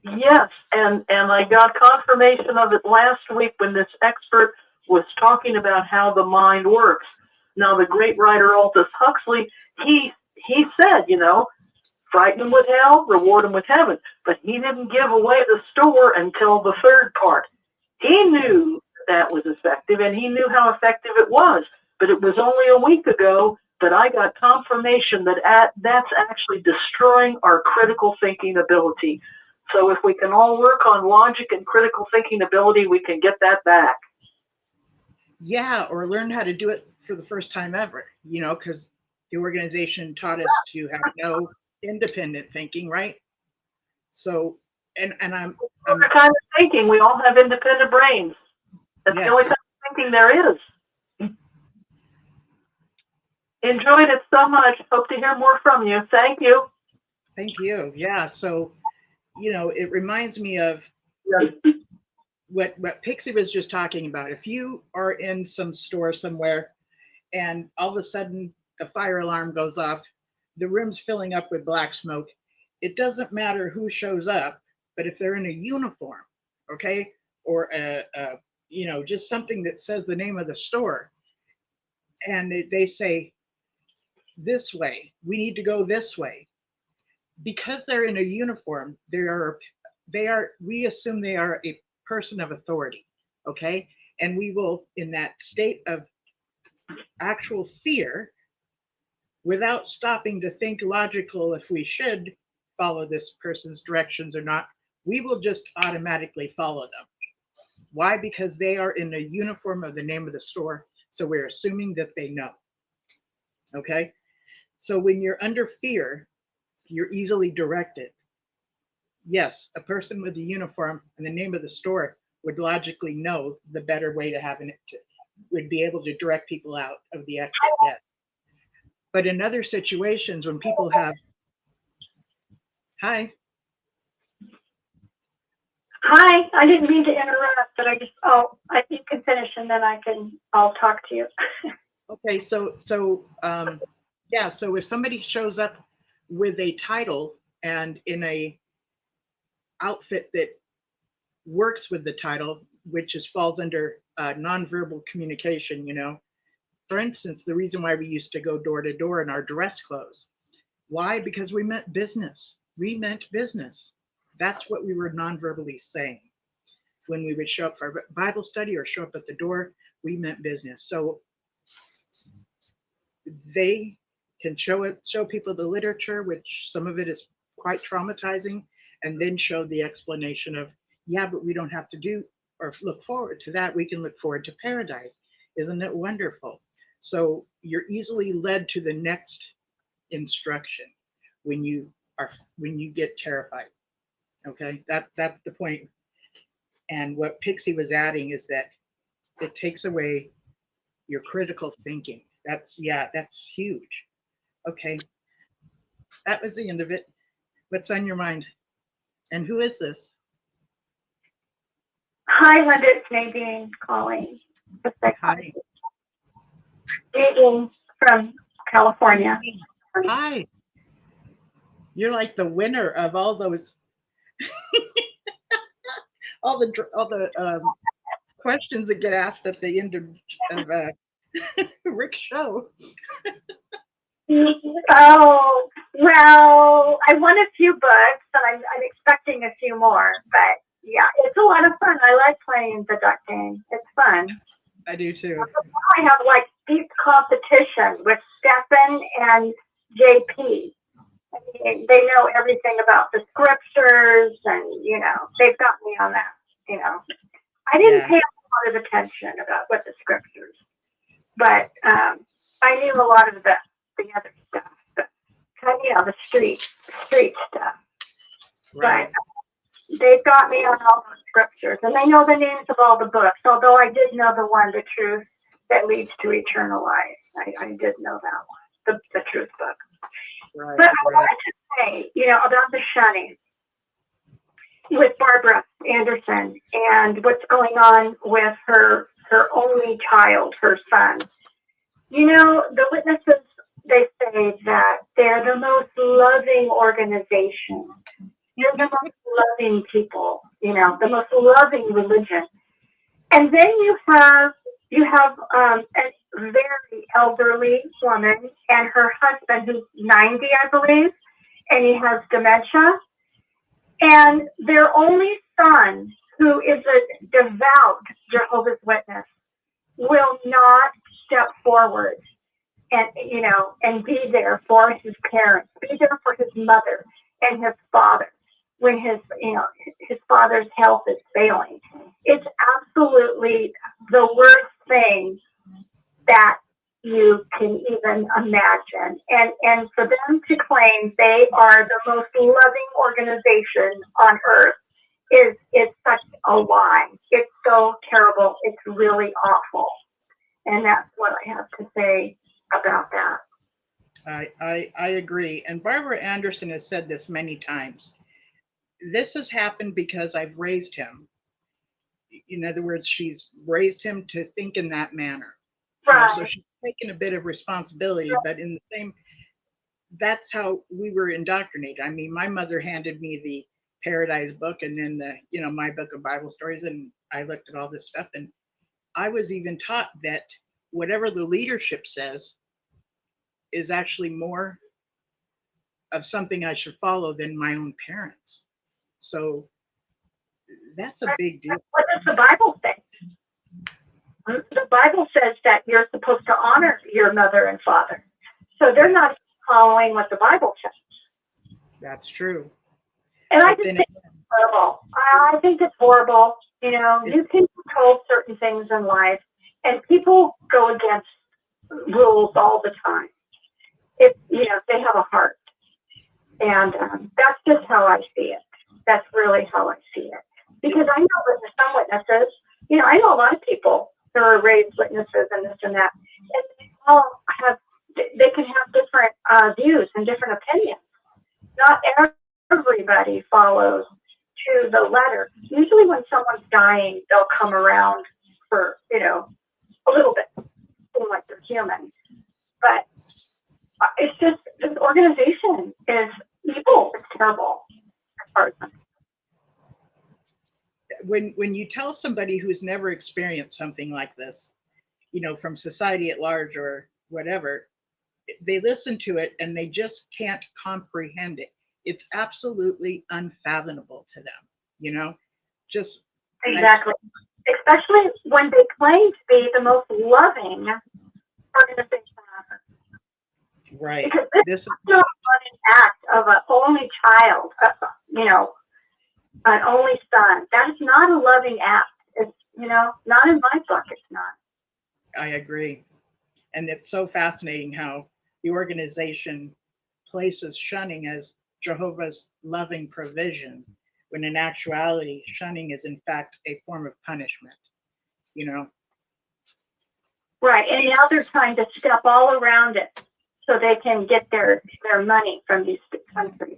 yes, and I got confirmation of it last week when this expert was talking about how the mind works. Now, the great writer Aldous Huxley, he said, frighten them with hell, reward them with heaven. But he didn't give away the store until the third part. He knew that was effective, and he knew how effective it was. But it was only a week ago that I got confirmation that that's actually destroying our critical thinking ability. So if we can all work on logic and critical thinking ability, we can get that back. Yeah, or learn how to do it for the first time ever, because the organization taught us to have no independent thinking, right? So, and I'm Other kind of thinking, we all have independent brains. That's yes. the only kind of thinking there is. Enjoyed it so much. Hope to hear more from you. Thank you. Thank you. Yeah. So, it reminds me of what Pixie was just talking about. If you are in some store somewhere and all of a sudden the fire alarm goes off, the room's filling up with black smoke, it doesn't matter who shows up, but if they're in a uniform, okay, or just something that says the name of the store, and they say, this way, we need to go this way, because they're in a uniform, we assume they are a person of authority, okay? And we will, in that state of actual fear, without stopping to think logical if we should follow this person's directions or not, we will just automatically follow them. Why? Because they are in a uniform of the name of the store, so we're assuming that they know, okay? So when you're under fear, you're easily directed. Yes, a person with a uniform and the name of the store would logically know the better way to would be able to direct people out of the exit. Yes. But in other situations when people have, hi. Hi, I didn't mean to interrupt, but I think you can finish and then I'll talk to you. Okay, so if somebody shows up with a title and in a outfit that works with the title, which falls under nonverbal communication, for instance, the reason why we used to go door to door in our dress clothes. Why? Because we meant business. We meant business. That's what we were nonverbally saying. When we would show up for Bible study or show up at the door, we meant business. So they can show people the literature, which some of it is quite traumatizing, and then show the explanation of, yeah, but we don't have to do or look forward to that. We can look forward to paradise. Isn't it wonderful? So you're easily led to the next instruction when you get terrified. Okay, that's the point. And what Pixie was adding is that it takes away your critical thinking. That's huge. Okay, that was the end of it. What's on your mind? And who is this? Hi, Linda. It's Nadine calling. Hi. Nadine from California. Hi. You're like the winner of all those, all the questions that get asked at the end of Rick's show. Oh, well, I won a few books and I'm expecting a few more, but Yeah, it's a lot of fun. I like playing the duck game. It's fun. I do too. I have like deep competition with Stefan and JP. I mean, they know everything about the scriptures, and they've got me on that. I didn't pay a lot of attention about what the scriptures, but I knew a lot of the other stuff, the street stuff. Right. But they've got me on all the scriptures, and they know the names of all the books. Although I did know the one, the truth that leads to eternal life. I did know that one, the truth book. Right. But I wanted to say, about the shunning with Barbara Anderson and what's going on with her only child, her son. The witnesses, they say that they're the most loving organization. You're the most loving people, the most loving religion. And then you have a very elderly woman and her husband who's 90, I believe, and he has dementia. And their only son, who is a devout Jehovah's Witness, will not step forward and be there for his parents, be there for his mother and his father when his father's health is failing. It's absolutely the worst thing that you can even imagine. And for them to claim they are the most loving organization on earth is such a lie. It's so terrible. It's really awful. And that's what I have to say about that. I agree. And Barbara Anderson has said this many times. This has happened because I've raised him. In other words, she's raised him to think in that manner. Right. So she's taken a bit of responsibility, but in the same, that's how we were indoctrinated. I mean, my mother handed me the Paradise book and then my book of Bible stories, and I looked at all this stuff, and I was even taught that whatever the leadership says is actually more of something I should follow than my own parents. So that's a big deal. What does the Bible say? The Bible says that you're supposed to honor your mother and father. So they're not following what the Bible says. That's true. And I just think it's horrible. I think it's horrible. You can control certain things in life, and people go against rules all the time. If they have a heart. And that's just how I see it. That's really how I see it. Because I know that some witnesses, I know a lot of people who are raised witnesses and this and that. And they can have different views and different opinions. Not everybody follows to the letter. Usually when someone's dying, they'll come around for, a little bit, seem like they're human. But it's just, this organization is evil. It's terrible. As far as I'm when you tell somebody who's never experienced something like this, from society at large or whatever, they listen to it and they just can't comprehend it. It's absolutely unfathomable to them, just exactly. Especially when they claim to be the most loving organization on earth. right. Because this is not an act of an only child, an only son. That is not a loving act. It's, not in my book, it's not. I agree. And it's so fascinating how the organization places shunning as Jehovah's loving provision, when in actuality, shunning is in fact a form of punishment, Right, and now they're trying to step all around it so they can get their money from these countries.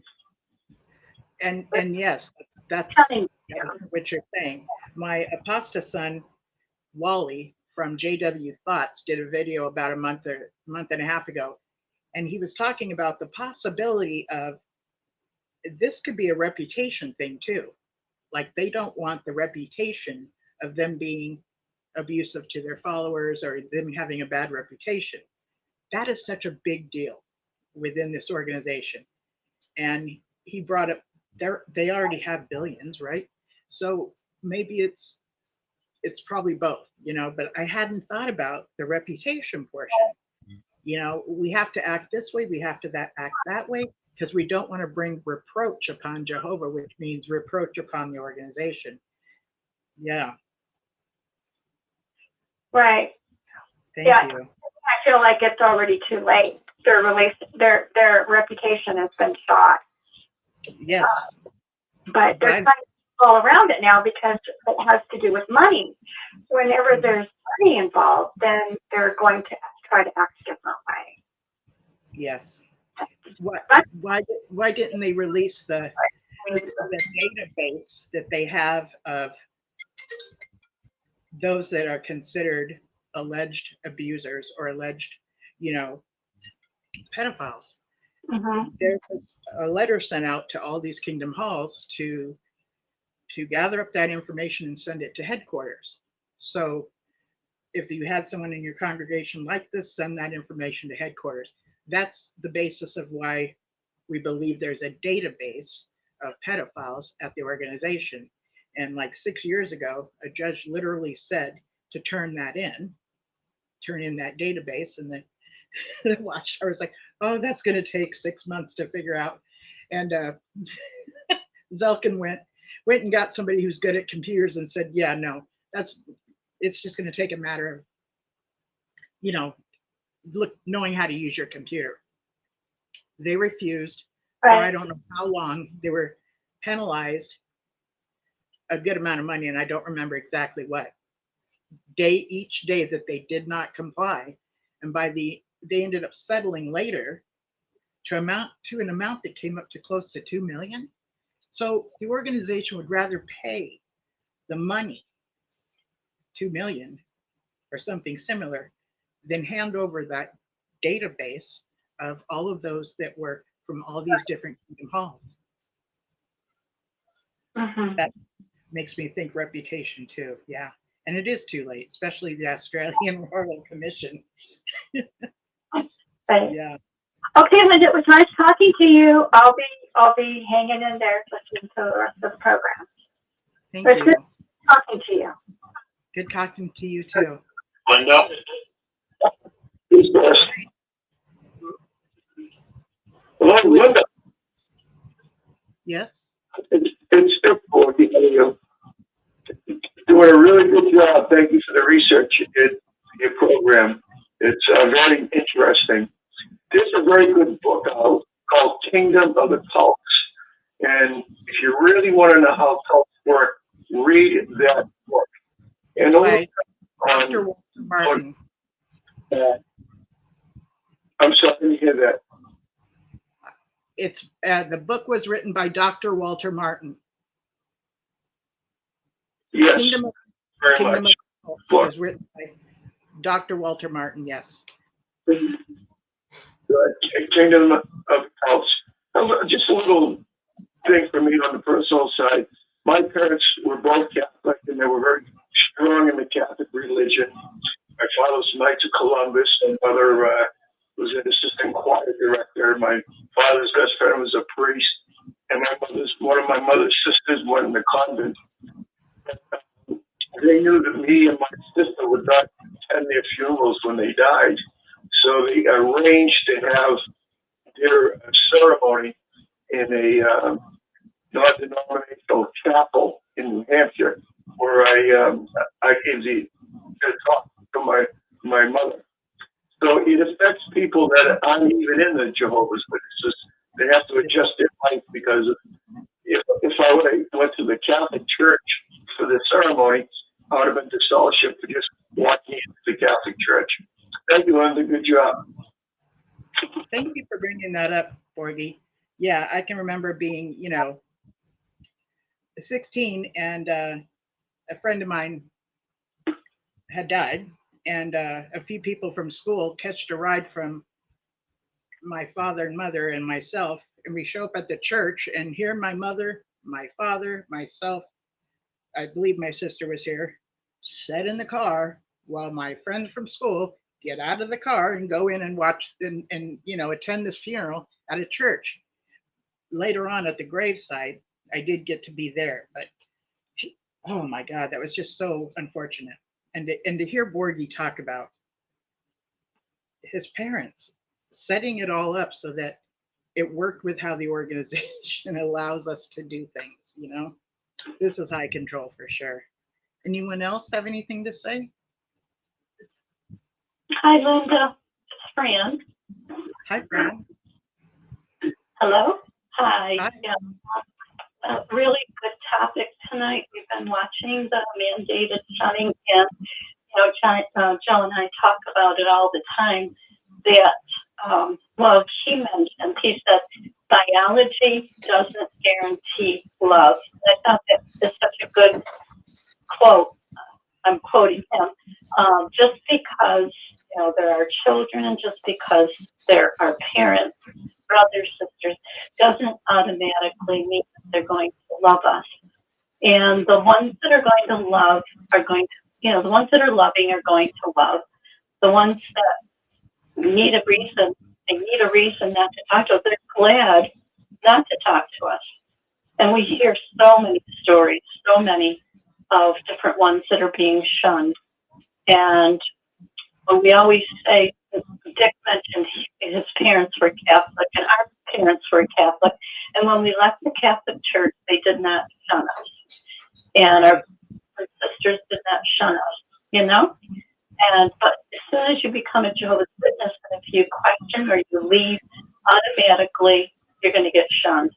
And yes, that's what you're saying. My apostate son, Wally from JW Thoughts, did a video about a month and a half ago, and he was talking about the possibility of this could be a reputation thing too. Like they don't want the reputation of them being abusive to their followers or them having a bad reputation. That is such a big deal within this organization. And he brought up they already have billions, right? So maybe it's probably both, but I hadn't thought about the reputation portion. We have to act this way, we have to act that way, because we don't want to bring reproach upon Jehovah, which means reproach upon the organization. Yeah. Right. Thank Yeah. you. I feel like it's already too late. Their reputation has been shot. Yes. But they're trying to all around it now because it has to do with money. Whenever there's money involved, then they're going to try to act a different way. Yes. Why didn't they release the database that they have of those that are considered alleged abusers or alleged, pedophiles? Mm-hmm. There was a letter sent out to all these kingdom halls to gather up that information and send it to headquarters. So if you had someone in your congregation like this, send that information to headquarters. That's the basis of why we believe there's a database of pedophiles at the organization. And like 6 years ago, a judge literally said to turn in that database, and then the Watchtower was like, oh, that's going to take 6 months to figure out. And Zelkin went and got somebody who's good at computers and said, yeah, no, it's just going to take a matter of, knowing how to use your computer. They refused. Right. For I don't know how long. They were penalized a good amount of money, and I don't remember exactly what. Each day that they did not comply, and they ended up settling later to an amount that came up to close to $2 million. So the organization would rather pay the money, $2 million or something similar, than hand over that database of all of those that were from all these different kingdom halls. Mm-hmm. That makes me think reputation too. Yeah. And it is too late, especially the Australian Royal Commission. Right. Yeah. Okay, Linda, it was nice talking to you. I'll be hanging in there listening to the rest of the program. Thank It's you. good talking to you. Good talking to you too. Linda? Who's this? Hello, Linda. Yes. It's Stephen. You're doing a really good job. Thank you for the research you did for your program. It's very interesting. There's a very good book out called Kingdom of the Cults. And if you really want to know how cults work, read that book. And By Dr. Walter Martin. I'm sorry to hear that. It's the book was written by Dr. Walter Martin. Yes, Kingdom very much. of the Cults was written by Dr. Walter Martin. Yes. Kingdom of Cults. Just a little thing for me on the personal side. My parents were both Catholic, and they were very strong in the Catholic religion. My father was Knights of Columbus, and mother was an assistant choir director. My father's best friend was a priest, and one of my mother's sisters went in the convent. They knew that me and my sister would not attend their funerals when they died, so they arranged to have their ceremony in a non-denominational chapel in New Hampshire, where I gave the talk to my mother. So it affects people that aren't even in the Jehovah's Witnesses. They have to adjust their life because if I would have went to the Catholic Church for the ceremony, I would have been disfellowshipped for just walking into the Catholic Church. Thank you, Linda. Good job. Thank you for bringing that up, Borgie. Yeah, I can remember being, 16, and a friend of mine had died, and a few people from school catched a ride from my father and mother and myself, and we show up at the church, and here my mother, my father, myself, I believe my sister was here, sat in the car while my friends from school get out of the car and go in and watch and attend this funeral at a church. Later on at the graveside, I did get to be there, but Oh my God, that was just so unfortunate. And to hear Borgie talk about his parents setting it all up so that it worked with how the organization allows us to do things. This is high control for sure. Anyone else have anything to say? Hi, Linda. It's Fran. Hi, Fran. Hello. Hi. Hi. Yeah. A really good topic tonight. We've been watching the mandated shunning, and Joe and I talk about it all the time. That he mentioned. He said biology doesn't guarantee love. I thought that is such a good quote. I'm quoting him. Just because there are children, and just because there are parents, brothers, sisters, doesn't automatically mean that they're going to love us. And the ones that are going to love are going to, the ones that are loving are going to love. The ones that need a reason, they need a reason not to talk to us. They're glad not to talk to us. And we hear so many stories, so many of different ones that are being shunned. And we always say, Dick mentioned his parents were Catholic and our parents were Catholic. And when we left the Catholic Church, they did not shun us. And our sisters did not shun us, but as soon as you become a Jehovah's Witness, and if you question or you leave, automatically you're going to get shunned.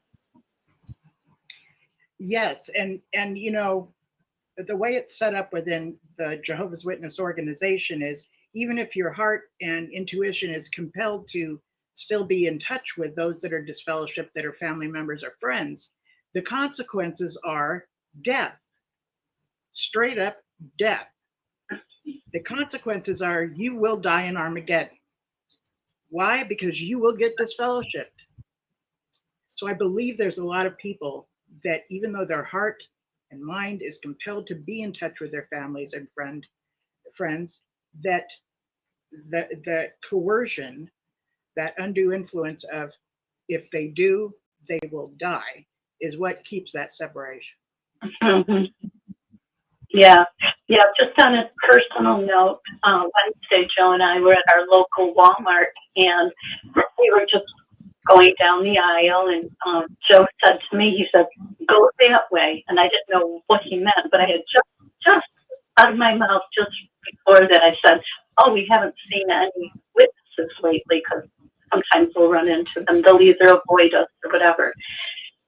Yes, and the way it's set up within the Jehovah's Witness organization is, even if your heart and intuition is compelled to still be in touch with those that are disfellowshipped, that are family members or friends, the consequences are death. Straight up death. The consequences are you will die in Armageddon. Why? Because you will get disfellowshipped. So I believe there's a lot of people that, even though their heart and mind is compelled to be in touch with their families and friends, that the coercion, that undue influence of if they do, they will die, is what keeps that separation. Mm-hmm. Yeah. Just on a personal note, Wednesday, Joe and I were at our local Walmart, and we were just going down the aisle, and Joe said to me, he said, "Go that way," and I didn't know what he meant, but I had just out of my mouth just before that I said, "Oh, we haven't seen any witnesses lately," because sometimes we'll run into them. They'll either avoid us or whatever.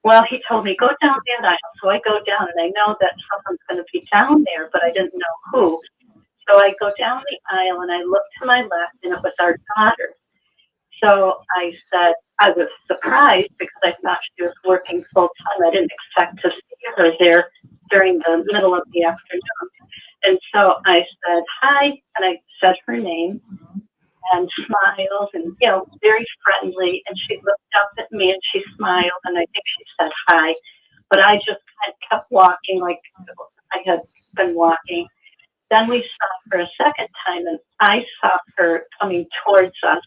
Well, he told me, "Go down that aisle." So I go down, and I know that someone's going to be down there, but I didn't know who. So I go down the aisle, and I look to my left, and it was our daughter. So I said, I was surprised because I thought she was working full time. I didn't expect to see her there during the middle of the afternoon. And so I said, "Hi," and I said her name and smiled and, very friendly. And she looked up at me and she smiled, and I think she said hi. But I just kind of kept walking like I had been walking. Then we saw her a second time, and I saw her coming towards us,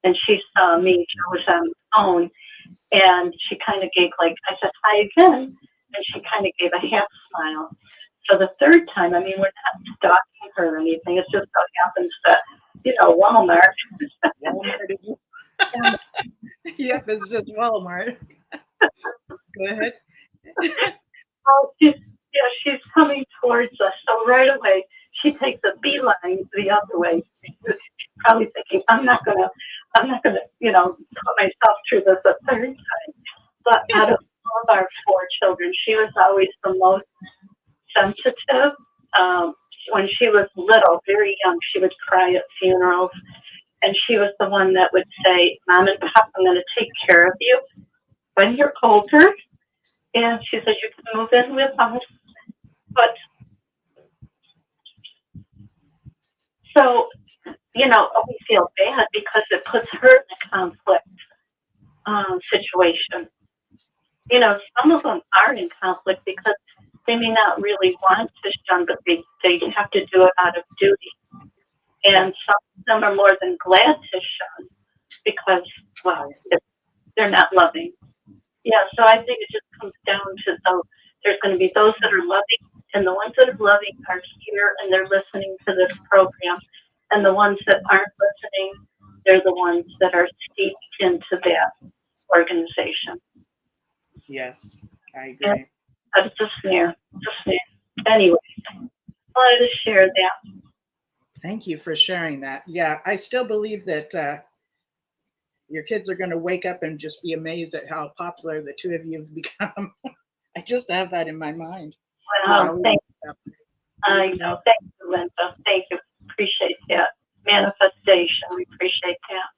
and she saw me. She was on the phone, and she kind of gave I said hi again, and she kind of gave a half smile. So the third time, we're not stalking her or anything. It's just so happens that, Walmart. Yep, it's just Walmart. Go ahead. Oh, she's coming towards us. So right away, she takes a beeline the other way. She's probably thinking, I'm not gonna, put myself through this a third time. But out of all of our four children, she was always the most sensitive. When she was little, very young, she would cry at funerals, and she was the one that would say, "Mom and Pop, I'm going to take care of you when you're older." And she said, "You can move in with us." But, so, we feel bad because it puts her in a conflict situation. Some of them are in conflict because they may not really want to shun, but they have to do it out of duty. And some of them are more than glad to shun because, well, they're not loving. Yeah, so I think it just comes down to those. There's going to be those that are loving, And the ones that are loving are here and they're listening to this program. And the ones that aren't listening, they're the ones that are steeped into that organization. Yes, I agree. That's just near. Anyway, I wanted to share that. Thank you for sharing that. Yeah, I still believe that your kids are going to wake up and just be amazed at how popular the two of you have become. I just have that in my mind. Wow, thank you. I know. Thank you, Linda. Thank you. Appreciate that. Manifestation. We appreciate that.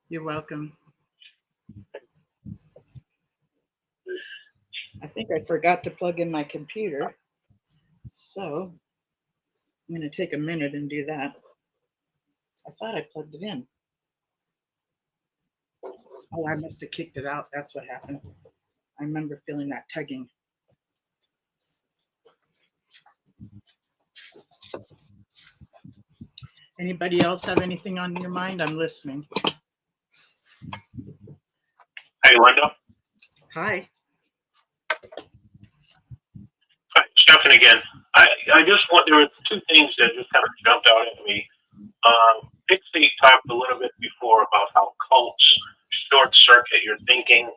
You're welcome. I think I forgot to plug in my computer. So I'm going to take a minute and do that. I thought I plugged it in. Oh, I must have kicked it out. That's what happened. I remember feeling that tugging. Anybody else have anything on your mind? I'm listening. Hey, Linda. Hi. Hi, Stefan again. I just want, there were two things that just kind of jumped out at me. Pixie talked a little bit before about how cults short circuit your thinking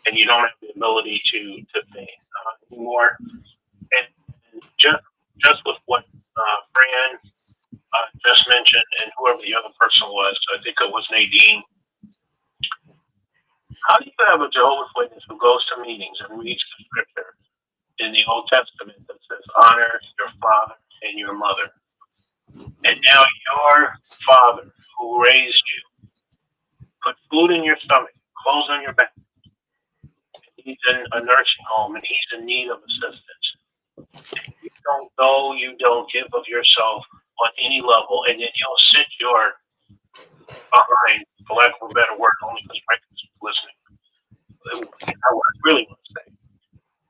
and you don't have the ability to think anymore. And just with what Fran just mentioned and whoever the other person was, I think it was Nadine. How do you have a Jehovah's Witness who goes to meetings and reads the scripture in the Old Testament that says, honor your father and your mother? And now your father who raised you put food in your stomach, clothes on your back. He's in a nursing home and he's in need of assistance. You don't go, you don't give of yourself on any level, and then you'll sit your behind, for lack of a better word, only because Rick is listening. I really want to say.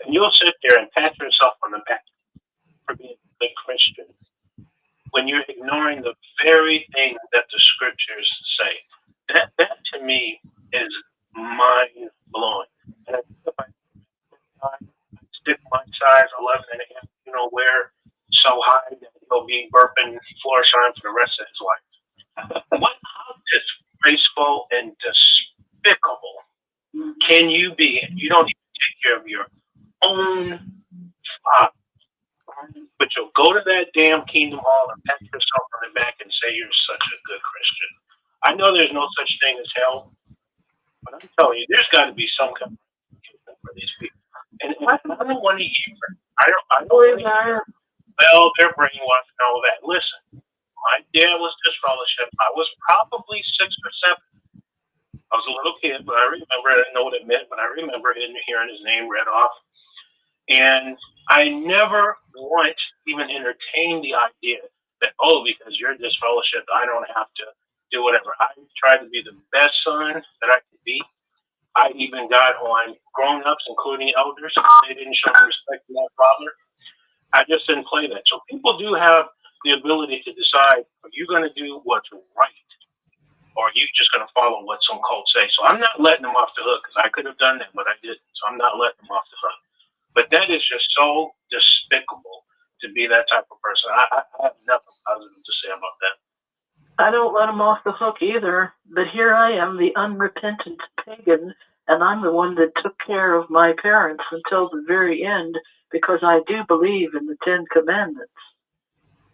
And you'll sit there and pat yourself on the back for being a good Christian when you're ignoring the very thing that the scriptures say. That to me is mind blowing. And if I stick my size 11 and a half, where so high that he'll be burping Florsheim for the rest of his life. How disgraceful and despicable can you be? You don't even take care of your own father, but you'll go to that damn Kingdom Hall and pat yourself on the back and say you're such a good Christian. I know there's no such thing as hell, but I'm telling you, there's got to be some kind of for these people. And I don't want to hear. I don't believe that. Well, they're brainwashed and all that. Listen, my dad was disfellowship. I was probably 6 or 7. I was a little kid, but I remember, I didn't know what it meant, but I remember hearing his name read off. And I never once even entertained the idea that, because you're disfellowship, I don't have to do whatever. I tried to be the best son that I could be. I even got on grown-ups, including elders. They didn't show respect to my father. I just didn't play that. So people do have the ability to decide, are you going to do what's right? Or are you just going to follow what some cults say? So I'm not letting them off the hook, because I could have done that, but I didn't. So I'm not letting them off the hook. But that is just so despicable to be that type of person. I have nothing positive to say about that. I don't let them off the hook either, but here I am, the unrepentant pagan, and I'm the one that took care of my parents until the very end, because I do believe in the 10 Commandments.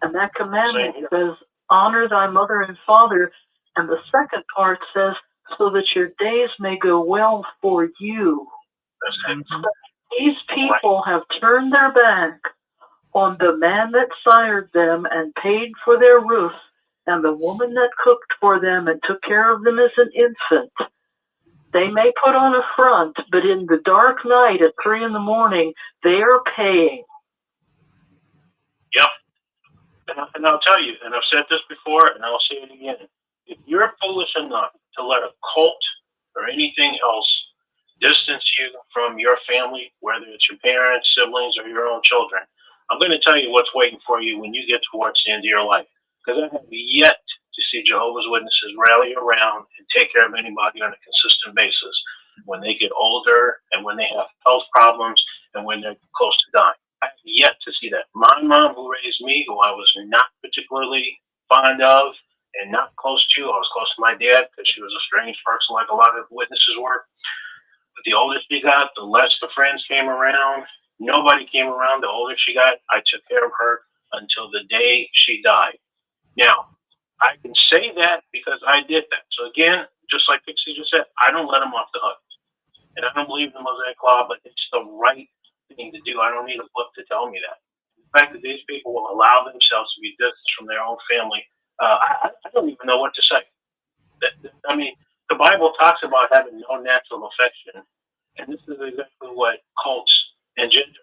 And that commandment says, honor thy mother and father, and the second part says, so that your days may go well for you. So these people have turned their back on the man that sired them and paid for their roof, and the woman that cooked for them and took care of them as an infant. They may put on a front, but in the dark night at 3 a.m, they are paying. Yep. And I'll tell you, and I've said this before, and I'll say it again. If you're foolish enough to let a cult or anything else distance you from your family, whether it's your parents, siblings, or your own children, I'm going to tell you what's waiting for you when you get towards the end of your life. Because I have yet to see Jehovah's Witnesses rally around and take care of anybody on a consistent basis when they get older and when they have health problems and when they're close to dying. I have yet to see My mom, who raised me, who I was not particularly fond of and not close to, I was close to my dad because she was a strange person like a lot of witnesses were. But the older she got, the less the friends came around. Nobody came around. The older she got, I took care of her until the day she died. Now, I can say that because I did that. So again, just like Pixie just said, I don't let them off the hook. And I don't believe in the Mosaic Law, but it's the right thing to do. I don't need a book to tell me that. The fact that these people will allow themselves to be distanced from their own family, I don't even know what to say. I mean, the Bible talks about having no natural affection, and this is exactly what cults engender.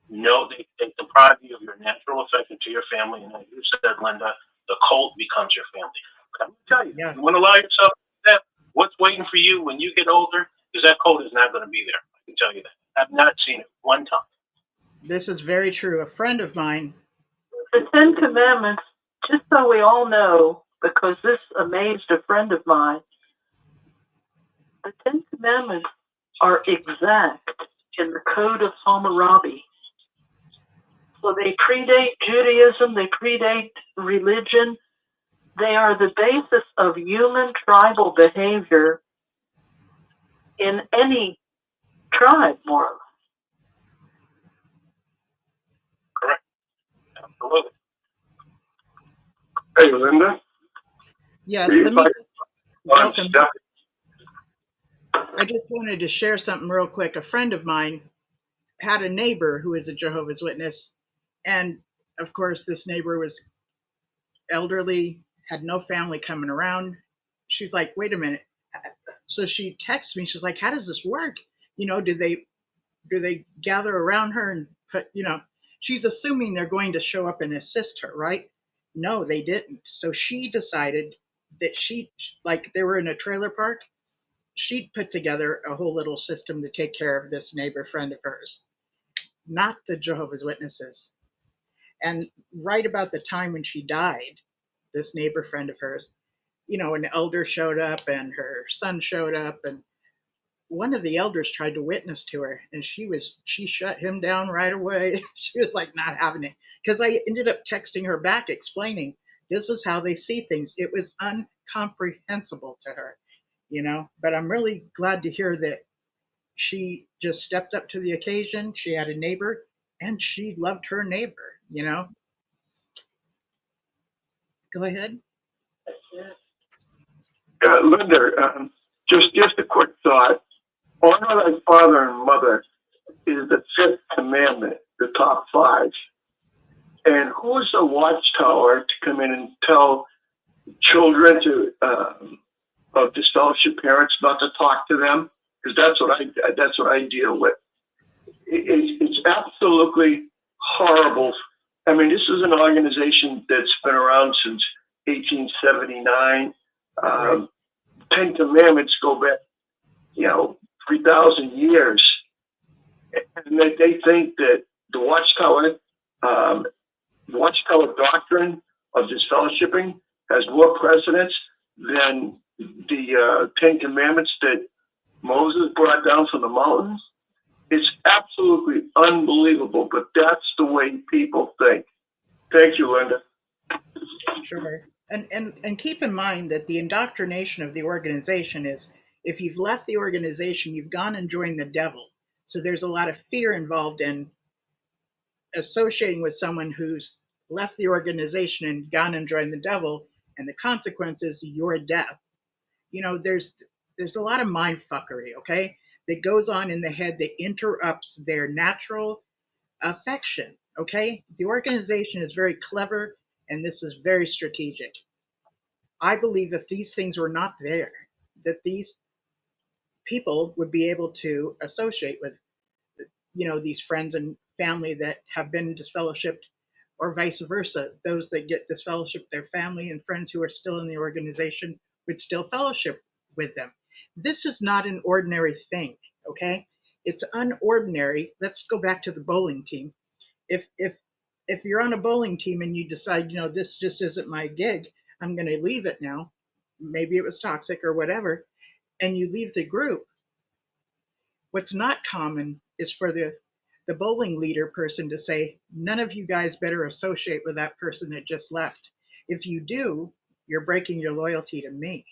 No, they deprive you of your natural affection to your family, and as you said, Linda, the cult becomes your family. But I'm going to tell you, you want to allow yourself to do that, what's waiting for you when you get older, because that cult is not going to be there. I can tell you that. I've not seen it one time. This is very true. A friend of mine. The Ten Commandments, just so we all know, because this amazed a friend of mine, the Ten Commandments are exact in the Code of Hammurabi. So they predate Judaism, they predate religion. They are the basis of human tribal behavior in any tribe, more or less. Correct. Absolutely. Hey, Linda. Yeah, Please, let me welcome. I just wanted to share something real quick. A friend of mine had a neighbor who is a Jehovah's Witness, and of course, this neighbor was elderly, had no family coming around. She's like, wait a minute. So she texts me. She's like, how does this work? You know, do they gather around her and put, she's assuming they're going to show up and assist her, right? No, they didn't. So she decided that they were in a trailer park. She'd put together a whole little system to take care of this neighbor friend of hers, not the Jehovah's Witnesses. And right about the time when she died, this neighbor friend of hers, an elder showed up and her son showed up, and one of the elders tried to witness to her, and she shut him down right away. She was like not having it, because I ended up texting her back explaining this is how they see things. It was incomprehensible to her, but I'm really glad to hear that she just stepped up to the occasion. She had a neighbor and she loved her neighbor. Go ahead. Linda, just a quick thought. Honor thy father and mother is the fifth commandment, the top five. And who's the Watchtower to come in and tell children of disfellowship parents not to talk to them? Because that's what I deal with. It's absolutely horrible. I mean, this is an organization that's been around since 1879. 10 Commandments go back, 3,000 years. And they think that the Watchtower doctrine of disfellowshipping has more precedence than the 10 Commandments that Moses brought down from the mountains. It's absolutely unbelievable, but that's the way people think. Thank you, Linda. Sure. And keep in mind that the indoctrination of the organization is, if you've left the organization, you've gone and joined the devil. So there's a lot of fear involved in associating with someone who's left the organization and gone and joined the devil, and the consequence is your death. There's a lot of mind fuckery, okay, that goes on in the head that interrupts their natural affection, okay? The organization is very clever, and this is very strategic. I believe if these things were not there, that these people would be able to associate with, these friends and family that have been disfellowshipped, or vice versa. Those that get disfellowshipped, their family and friends who are still in the organization would still fellowship with them. This is not an ordinary thing, okay? It's unordinary. Let's go back to the bowling team. If you're on a bowling team and you decide, this just isn't my gig, I'm going to leave it now. Maybe it was toxic or whatever, and you leave the group. What's not common is for the the bowling leader person to say, none of you guys better associate with that person that just left. If you do, you're breaking your loyalty to me.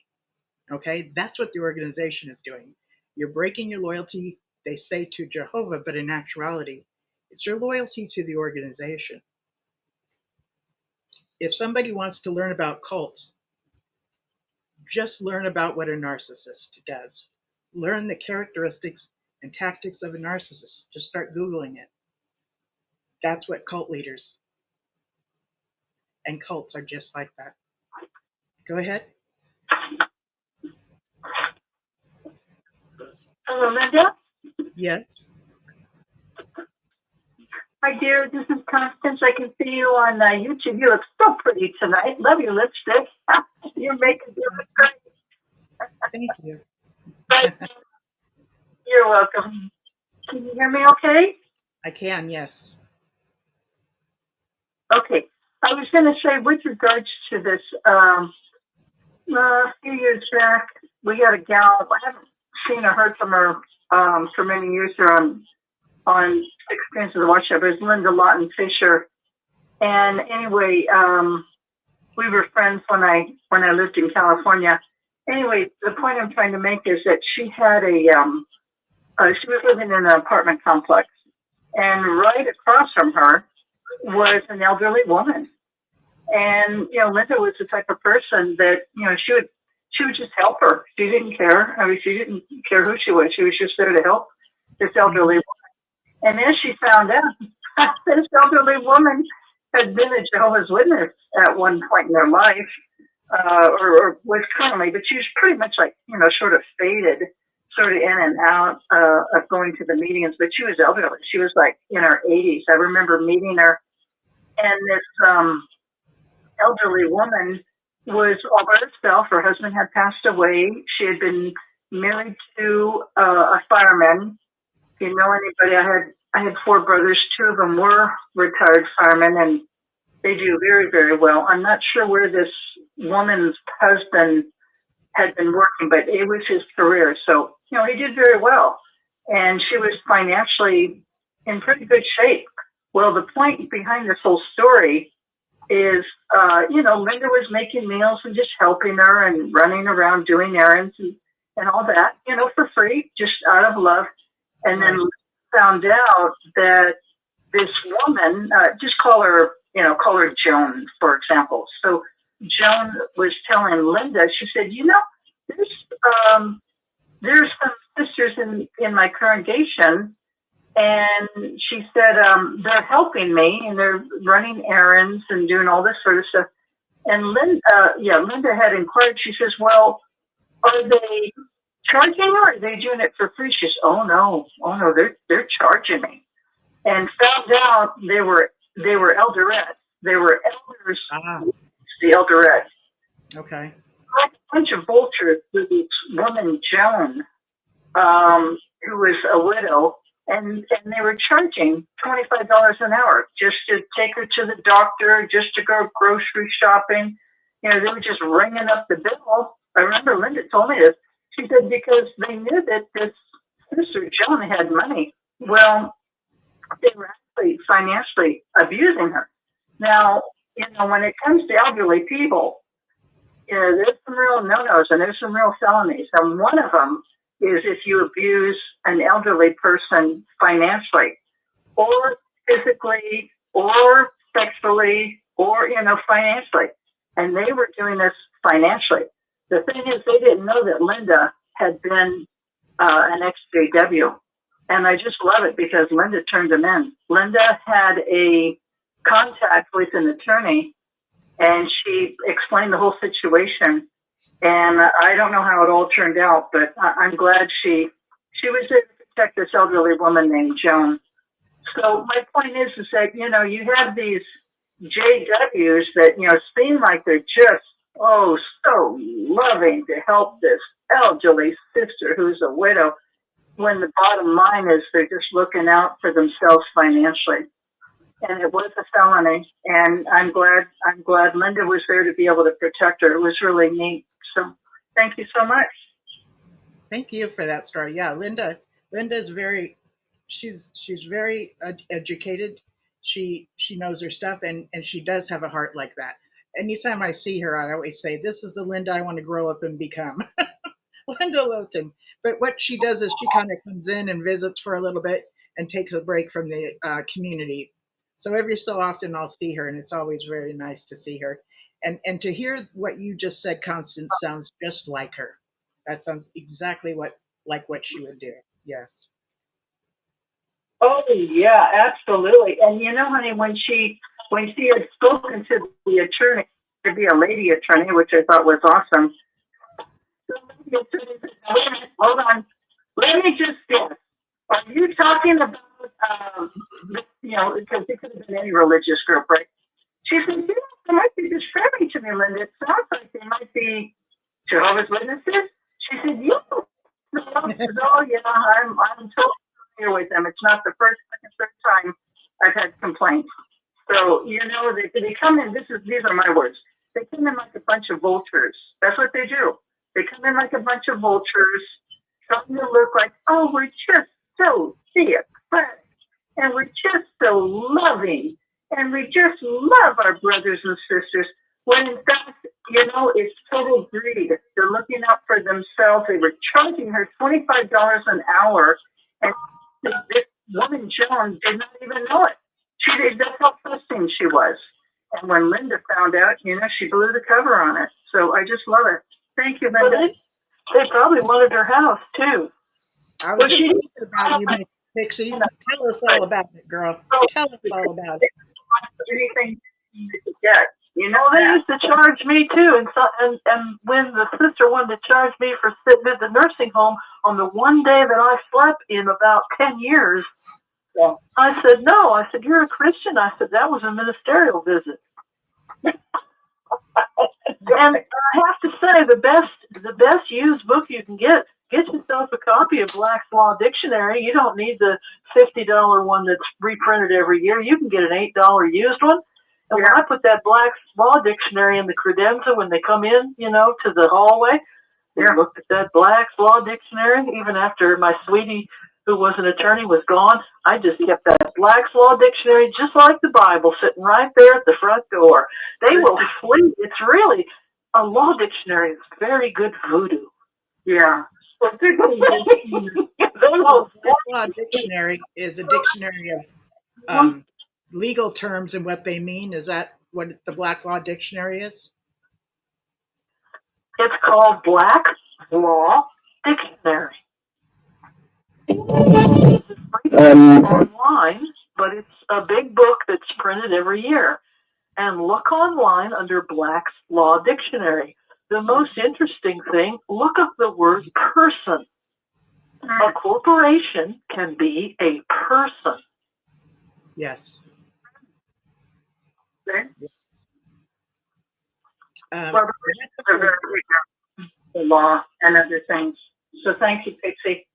Okay, that's what the organization is doing. You're breaking your loyalty, they say, to Jehovah, but in actuality, it's your loyalty to the organization. If somebody wants to learn about cults, just learn about what a narcissist does. Learn the characteristics and tactics of a narcissist. Just start Googling it. That's what cult leaders and cults are just like that. Go ahead. Hello, Linda. Yes. Hi, dear. This is Constance. I can see you on YouTube. You look so pretty tonight. Love your lipstick. Your makeup looks great. Thank you. You're welcome. Can you hear me okay? I can, yes. Okay. I was going to say, with regards to this, a few years back, we had a gal. I haven't seen or heard from her for many years here on Experience of the Watchtower. It was Linda Lawton Fisher. And anyway, we were friends when I lived in California. Anyway, the point I'm trying to make is that she had she was living in an apartment complex, and right across from her was an elderly woman. And, Linda was the type of person that, she would just help her. She didn't care. I mean, she didn't care who she was. She was just there to help this elderly woman. And then she found out this elderly woman had been a Jehovah's Witness at one point in her life, or was currently, but she was pretty much like, sort of faded, sort of in and out of going to the meetings, but she was elderly. She was like in her 80s. I remember meeting her, and this elderly woman was all by herself. Her husband had passed away. She had been married to a fireman. If you know anybody, I had 4 brothers. 2 of them were retired firemen, and they do very, very well. I'm not sure where this woman's husband had been working, but it was his career. So, he did very well. And she was financially in pretty good shape. Well, the point behind this whole story is, Linda was making meals and just helping her and running around doing errands and all that, for free, just out of love. And then found out that this woman, just call her Joan, for example. So Joan was telling Linda, she said, there's some sisters in my congregation, and she said, they're helping me and they're running errands and doing all this sort of stuff. And Linda had inquired. She says, well, are they charging you, or are they doing it for free? She says, oh no, they're charging me. And found out they were elderettes. They were elders. The elderettes. Okay. A bunch of vultures to this woman, Joan, who was a widow, and they were charging $25 an hour just to take her to the doctor, just to go grocery shopping. They were just ringing up the bill. I remember Linda told me this. She said because they knew that this sister Joan had money. Well, they were actually financially abusing her. Now, when it comes to elderly people, there's some real no-nos and there's some real felonies. And one of them is if you abuse an elderly person financially, or physically, or sexually, or, financially. And they were doing this financially. The thing is, they didn't know that Linda had been an ex-JW. And I just love it because Linda turned them in. Linda had a contact with an attorney, and she explained the whole situation. And I don't know how it all turned out, but I'm glad she was there to protect this elderly woman named Joan. So my point is that, you have these JWs that, seem like they're just, so loving to help this elderly sister who's a widow, when the bottom line is they're just looking out for themselves financially. And it was a felony, and I'm glad Linda was there to be able to protect her. It was really neat. So thank you so much. Thank you for that story. Yeah, Linda is she's very educated. She knows her stuff, and she does have a heart like that. Anytime I see her, I always say, "This is the Linda I want to grow up and become." Linda Lilton. But what she does is she kind of comes in and visits for a little bit and takes a break from the community. So every so often I'll see her, and it's always very nice to see her. And to hear what you just said, Constance, sounds just like her. That sounds exactly what she would do. Yes. Oh yeah, absolutely. And you know, honey, when she had spoken to the attorney, to be a lady attorney, which I thought was awesome. Hold on. Let me just guess. Are you talking about, because it could have been any religious group, right? She said, they might be disturbing to me, Linda. It sounds like they might be Jehovah's Witnesses. She said, oh, yeah, I'm totally familiar with them. It's not the first, second, third time I've had complaints. So, they come in, these are my words. They come in like a bunch of vultures. That's what they do. They come in like a bunch of vultures, trying to look like, oh, we're just so sick, and we're just so loving, and we just love our brothers and sisters. When in fact, it's total greed. They're looking out for themselves. They were charging her $25 an hour, and this woman Joan did not even know it. That's how trusting she was. And when Linda found out, she blew the cover on it. So I just love it. Thank you, Linda. They probably wanted her house too. I was just thinking about you, Miss Pixie. Tell us all about it, girl. Tell us all about it. Anything you could get. They used to charge me too, and when the sister wanted to charge me for sitting at the nursing home on the one day that I slept in about 10 years, yeah. I said, no. I said, you're a Christian. I said, that was a ministerial visit. And I have to say, the best used book you can get yourself a copy of Black's Law Dictionary. You don't need the $50 one that's reprinted every year. You can get an $8 used one. And when I put that Black's Law Dictionary in the credenza when they come in, to the hallway, they looked at that Black's Law Dictionary. Even after my sweetie, who was an attorney, was gone, I just kept that Black's Law Dictionary just like the Bible sitting right there at the front door. They will flee. It's really a law dictionary. It's very good voodoo. Yeah. The Law Dictionary is a dictionary of legal terms and what they mean. Is that what the Black Law Dictionary is? It's called Black Law Dictionary. It's online, but it's a big book that's printed every year. And look online under Black's Law Dictionary. The most interesting thing, look up the word person. A corporation can be a person. Yes. Okay. The law and other things. So thank you, Pixie.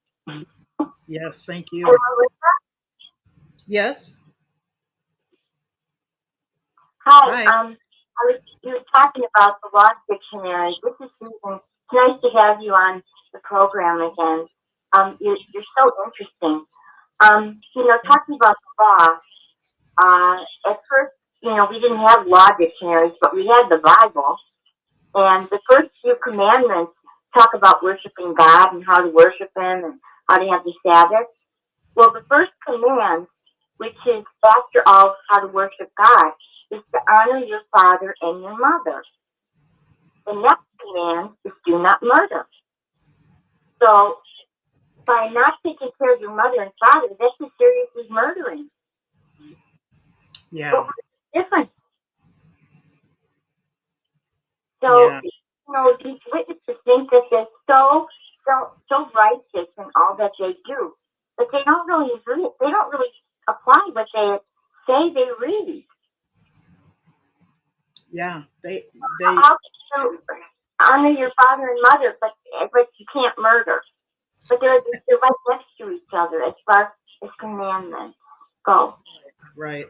Yes, thank you. Yes. Hi. You were talking about the law dictionary. This is Susan. It's nice to have you on the program again. You're so interesting. Talking about the law, at first, we didn't have law dictionaries, but we had the Bible. And the first few commandments talk about worshiping God and how to worship Him and how to have the Sabbath. Well, the first command, which is after all how to worship God, is to honor your father and your mother. The next command is do not murder. So, by not taking care of your mother and father, that's as serious as murdering. Yeah. But what's different? So, these witnesses think that they're so righteous in all that they do, but they don't really apply what they say they read. Yeah, they How can you honor your father and mother, but you can't murder? But they're right next to each other as far as commandments go. Right.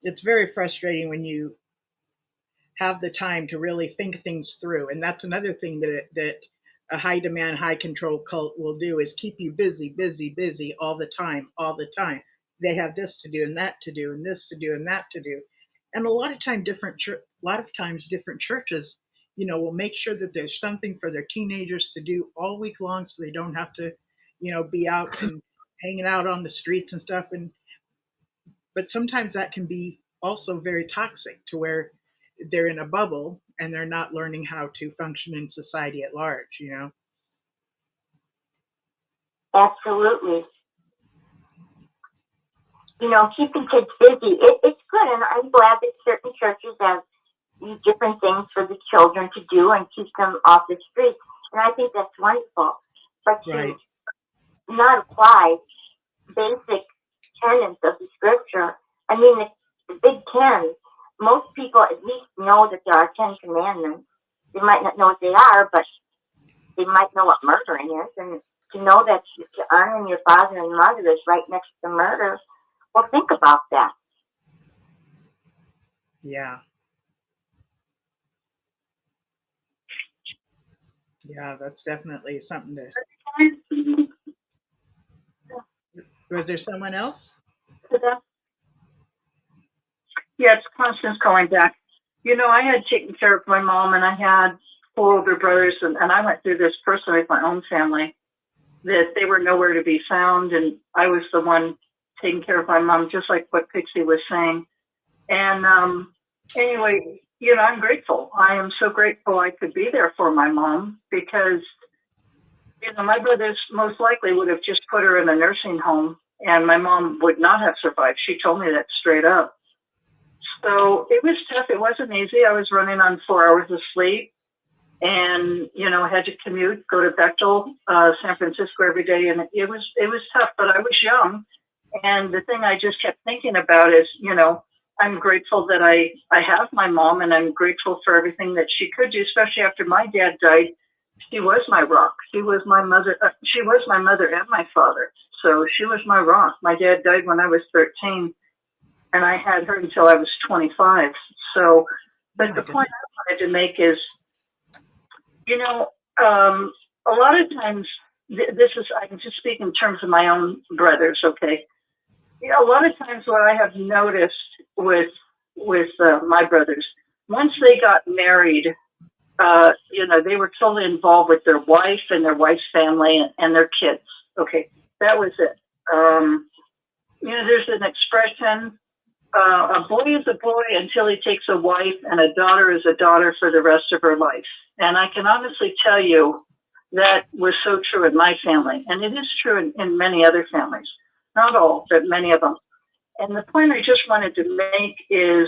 It's very frustrating when you have the time to really think things through, and that's another thing that a high demand, high control cult will do is keep you busy, busy, busy all the time, all the time. They have this to do and that to do and this to do and that to do. And a lot of times different churches, will make sure that there's something for their teenagers to do all week long so they don't have to, be out and hanging out on the streets and stuff. But sometimes that can be also very toxic to where they're in a bubble and they're not learning how to function in society at large, Absolutely. Keeping kids busy, it's good, and I'm glad that certain churches have these different things for the children to do and keep them off the streets, and I think that's wonderful. But Right. to not apply basic tenets of the scripture, I mean, the Big Ten, most people at least know that there are 10 commandments. They might not know what they are, but they might know what murdering is, and to know that to honor your father and mother is right next to murder. Well, think about that. Yeah. Yeah, that's definitely something to. Was there someone else? Yeah, it's Constance calling back. I had taken care of my mom, and I had 4 older brothers, and I went through this personally with my own family, that they were nowhere to be found, and I was the one taking care of my mom, just like what Pixie was saying. And anyway, I'm grateful. I am so grateful I could be there for my mom, because my brothers most likely would have just put her in a nursing home, and my mom would not have survived. She told me that straight up. So it was tough. It wasn't easy. I was running on 4 hours of sleep, and I had to commute, go to Bechtel, San Francisco every day, and it was tough. But I was young, and the thing I just kept thinking about is, I'm grateful that I have my mom, and I'm grateful for everything that she could do, especially after my dad died. She was my rock. She was my mother. She was my mother and my father. So she was my rock. My dad died when I was 13. And I had her until I was 25. So, but the point I wanted to make is, a lot of times, I'm just speaking in terms of my own brothers, okay? A lot of times what I have noticed with my brothers, once they got married, they were totally involved with their wife and their wife's family and their kids. Okay, that was it. There's an expression, a boy is a boy until he takes a wife, and a daughter is a daughter for the rest of her life. And I can honestly tell you that was so true in my family. And it is true in many other families. Not all, but many of them. And the point I just wanted to make is,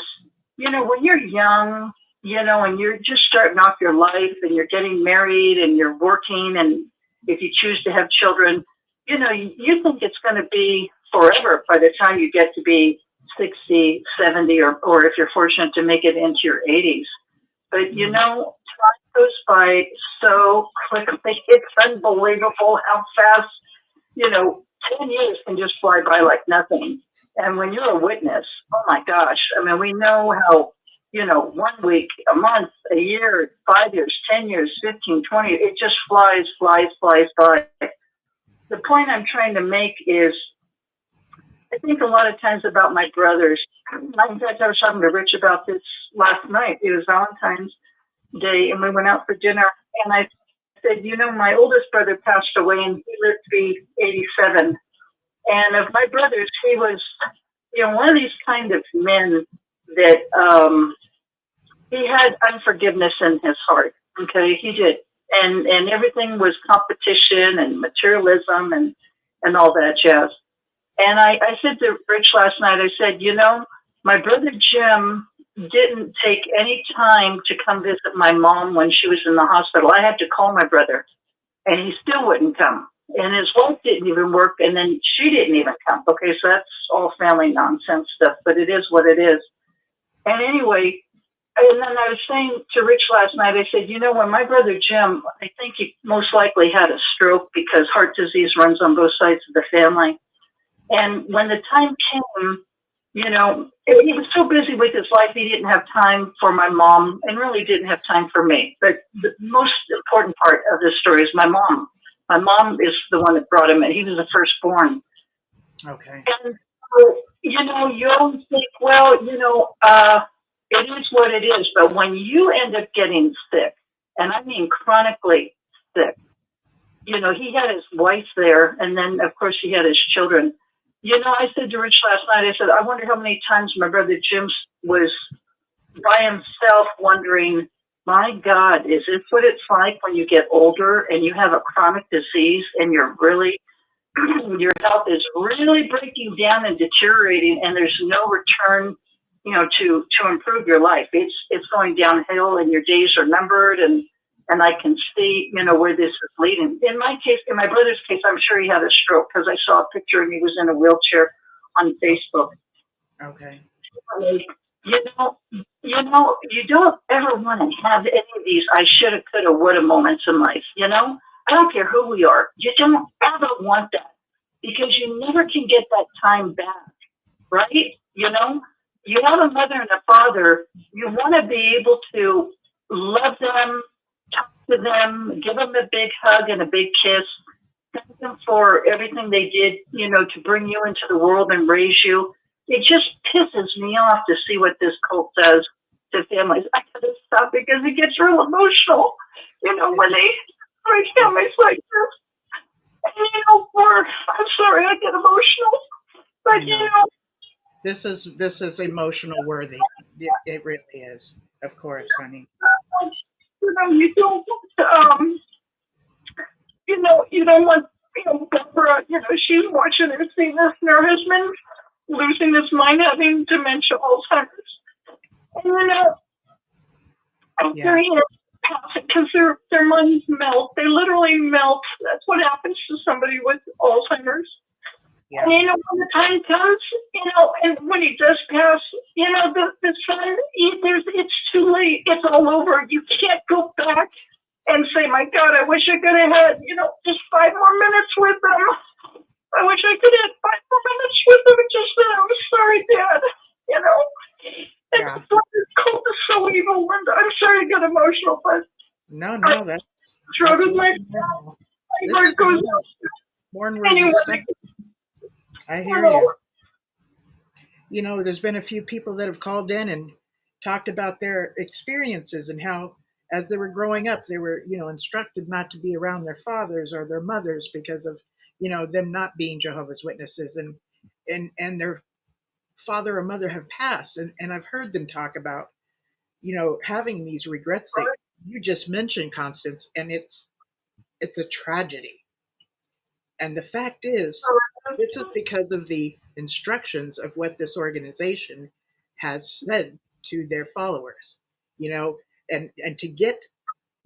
when you're young, and you're just starting off your life, and you're getting married, and you're working, and if you choose to have children, you think it's going to be forever by the time you get to be 60, 70, or if you're fortunate to make it into your 80s. But, time goes by so quickly. It's unbelievable how fast, 10 years can just fly by like nothing. And when you're a witness, oh my gosh, we know how, 1 week, a month, a year, 5 years, 10 years, 15, 20, it just flies by. The point I'm trying to make is, I think a lot of times about my brothers. In fact, I was talking to Rich about this last night. It was Valentine's Day, and we went out for dinner. And I said, my oldest brother passed away, and he lived to be 87. And of my brothers, he was, one of these kind of men that he had unforgiveness in his heart. Okay, he did, and everything was competition and materialism and all that jazz. And I said to Rich last night, I said, my brother Jim didn't take any time to come visit my mom when she was in the hospital. I had to call my brother, and he still wouldn't come. And his wife didn't even work, and then she didn't even come. Okay, so that's all family nonsense stuff, but it is what it is. And anyway, and then I was saying to Rich last night, I said, when my brother Jim, I think he most likely had a stroke because heart disease runs on both sides of the family. And when the time came, you know, he was so busy with his life, he didn't have time for my mom and really didn't have time for me. But the most important part of this story is my mom. My mom is the one that brought him in. He was the firstborn. Okay. And, you know, you always think, well, you know, it is what it is. But when you end up getting sick, and I mean chronically sick, you know, he had his wife there, and then, of course, he had his children. You know, I said to Rich last night, I said, I wonder how many times my brother Jim was by himself wondering, my God, is this what it's like when you get older and you have a chronic disease and you're really, your health is really breaking down and deteriorating and there's no return, you know, to improve your life. It's going downhill and your days are numbered and I can see, you know, where this is leading. In my case, in my brother's case, I'm sure he had a stroke because I saw a picture and he was in a wheelchair on Facebook. Okay. You know, you don't ever want to have any of these I shoulda, coulda, woulda moments in life, you know? I don't care who we are. You don't ever want that because you never can get that time back, right? You know, you have a mother and a father. You want to be able to love them, talk to them, give them a big hug and a big kiss, thank them for everything they did, you know, to bring you into the world and raise you. It just pisses me off to see what this cult does to families. I gotta stop because it gets real emotional, you know, when they break families like this. And, you know, I'm sorry, I get emotional, but you know, this is emotional worthy. It really is. Of course, honey. you know, you don't want, you know, Barbara, you know, she's watching her see this and her husband losing his mind, having dementia, Alzheimer's. And, you know, I'm hearing it because their minds melt. They literally melt. That's what happens to somebody with Alzheimer's. Yeah. And, you know, when the time comes, you know, and when he does pass, you know, the son, it's too late. It's all over. You can't go back and say, my God, I wish I could have had, you know, just 5 more minutes with them. I wish I could have had 5 more minutes with them and just said, I'm sorry, Dad, you know. Yeah. And this cult is so evil, Linda. I'm sorry I got emotional, but No, that's my heart goes out. Mourn Anyway, I hear you. You know, there's been a few people that have called in and talked about their experiences and how, as they were growing up, they were, you know, instructed not to be around their fathers or their mothers because of, you know, them not being Jehovah's Witnesses, and their father or mother have passed, and I've heard them talk about, you know, having these regrets that you just mentioned, Constance, and it's a tragedy. And the fact is, this is because of the instructions of what this organization has said to their followers, you know, and to get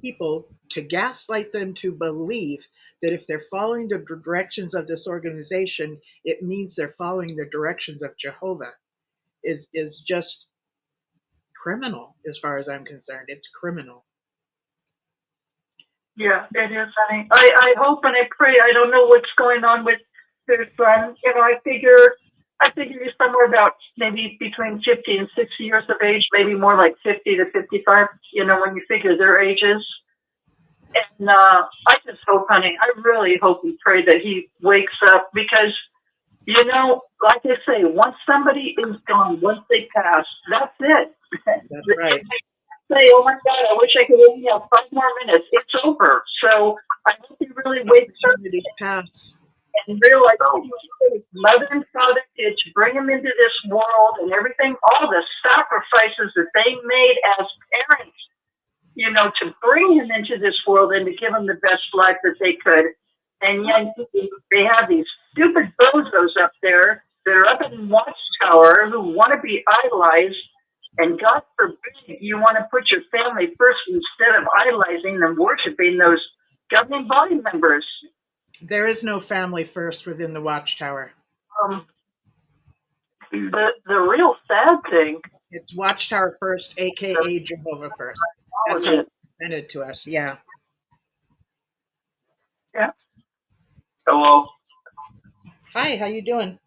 people to gaslight them to believe that if they're following the directions of this organization, it means they're following the directions of Jehovah is just criminal as far as I'm concerned. It's criminal. Yeah, it is, honey. I hope and I pray. I don't know what's going on with their son. You know, I figure he's somewhere about maybe between 50 and 60 years of age, maybe more like 50 to 55, you know, when you figure their ages. And I just hope, honey, I really hope and pray that he wakes up because, you know, like I say, once somebody is gone, once they pass, that's it. That's right. Say, oh my God, I wish I could only have 5 more minutes. It's over. So I hope he really wakes up and realize, oh, mother and father did to bring him into this world and everything, all the sacrifices that they made as parents, you know, to bring him into this world and to give him the best life that they could. And yet they have these stupid bozos up there that are up in Watchtower who want to be idolized. And God forbid you want to put your family first instead of idolizing and worshiping those governing body members. There is no family first within the Watchtower. The real sad thing. It's Watchtower first, aka Jehovah first. That's how it's presented to us. Yeah. Yeah. Hello. Hi, how you doing?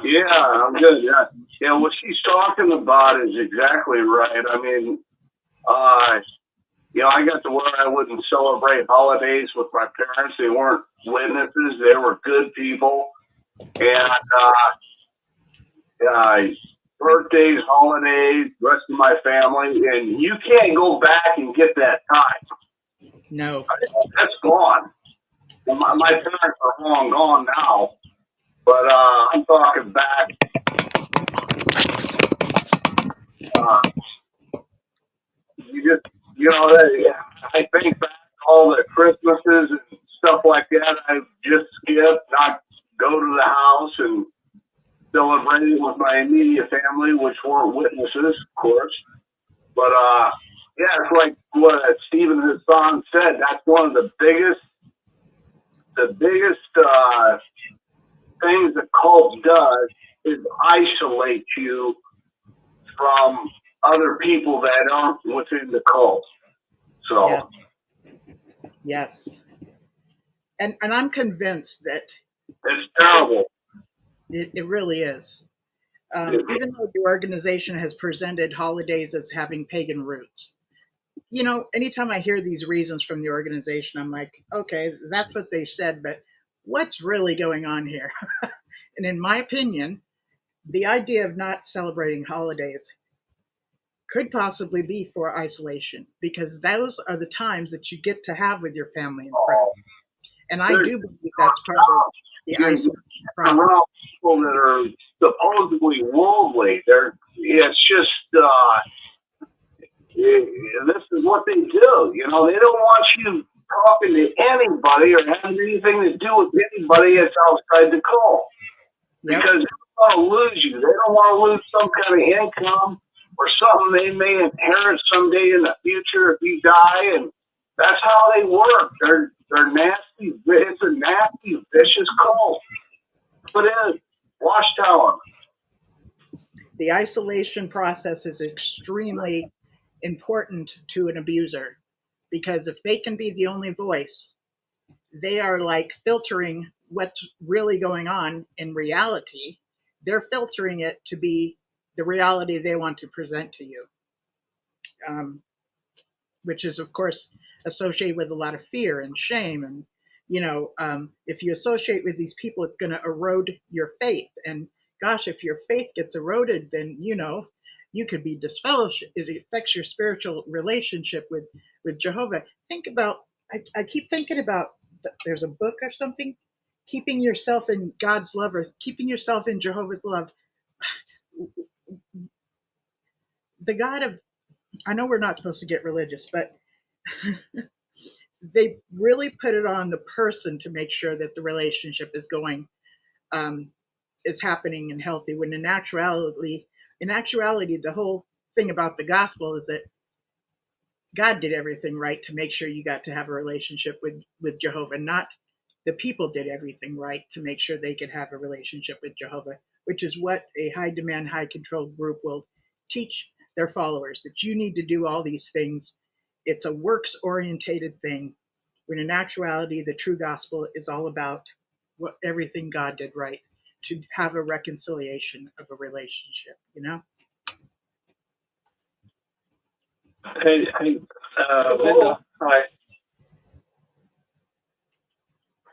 Yeah, I'm good. Yeah, yeah. What she's talking about is exactly right. I mean, I got to where I wouldn't celebrate holidays with my parents. They weren't witnesses. They were good people, and birthdays, holidays, rest of my family, and you can't go back and get that time. No, that's gone. Well, my parents are long gone now, but I'm talking back. I think back to all the Christmases and stuff like that. I just skipped, not go to the house and celebrate with my immediate family, which weren't witnesses, of course. But it's like what Stephen Hassan said. That's one of the biggest things the cult does is isolate you from other people that aren't within the cult. So yes, and I'm convinced that it's terrible. It really is. Even though the organization has presented holidays as having pagan roots, anytime I hear these reasons from the organization, I'm like, okay, that's what they said, but what's really going on here? And in my opinion, the idea of not celebrating holidays could possibly be for isolation, because those are the times that you get to have with your family and friends. And I do believe that's part of the isolation process. Around people that are supposedly worldly, it's just this is what they do. They don't want you talking to anybody or having anything to do with anybody that's outside the cult. Yep. Because they don't want to lose you. They don't want to lose some kind of income or something they may inherit someday in the future if you die. And that's how they work. They're nasty. It's a nasty, vicious cult. But it is. Watchtower. The isolation process is extremely important to an abuser, because if they can be the only voice, they are like filtering what's really going on in reality. They're filtering it to be the reality they want to present to you, which is, of course, associated with a lot of fear and shame. And, if you associate with these people, it's going to erode your faith. And gosh, if your faith gets eroded, then, you could be disfellowshipped. It affects your spiritual relationship with Jehovah. Think about, I keep thinking about, there's a book or something, keeping yourself in God's love or keeping yourself in Jehovah's love. The God of, I know we're not supposed to get religious, but they really put it on the person to make sure that the relationship is going, is happening and healthy, when in actuality, the whole thing about the gospel is that God did everything right to make sure you got to have a relationship with Jehovah, not the people did everything right to make sure they could have a relationship with Jehovah, which is what a high demand, high control group will teach their followers, that you need to do all these things. It's a works orientated thing, when in actuality, the true gospel is all about everything God did right to have a reconciliation of a relationship, Hey, Linda, hi.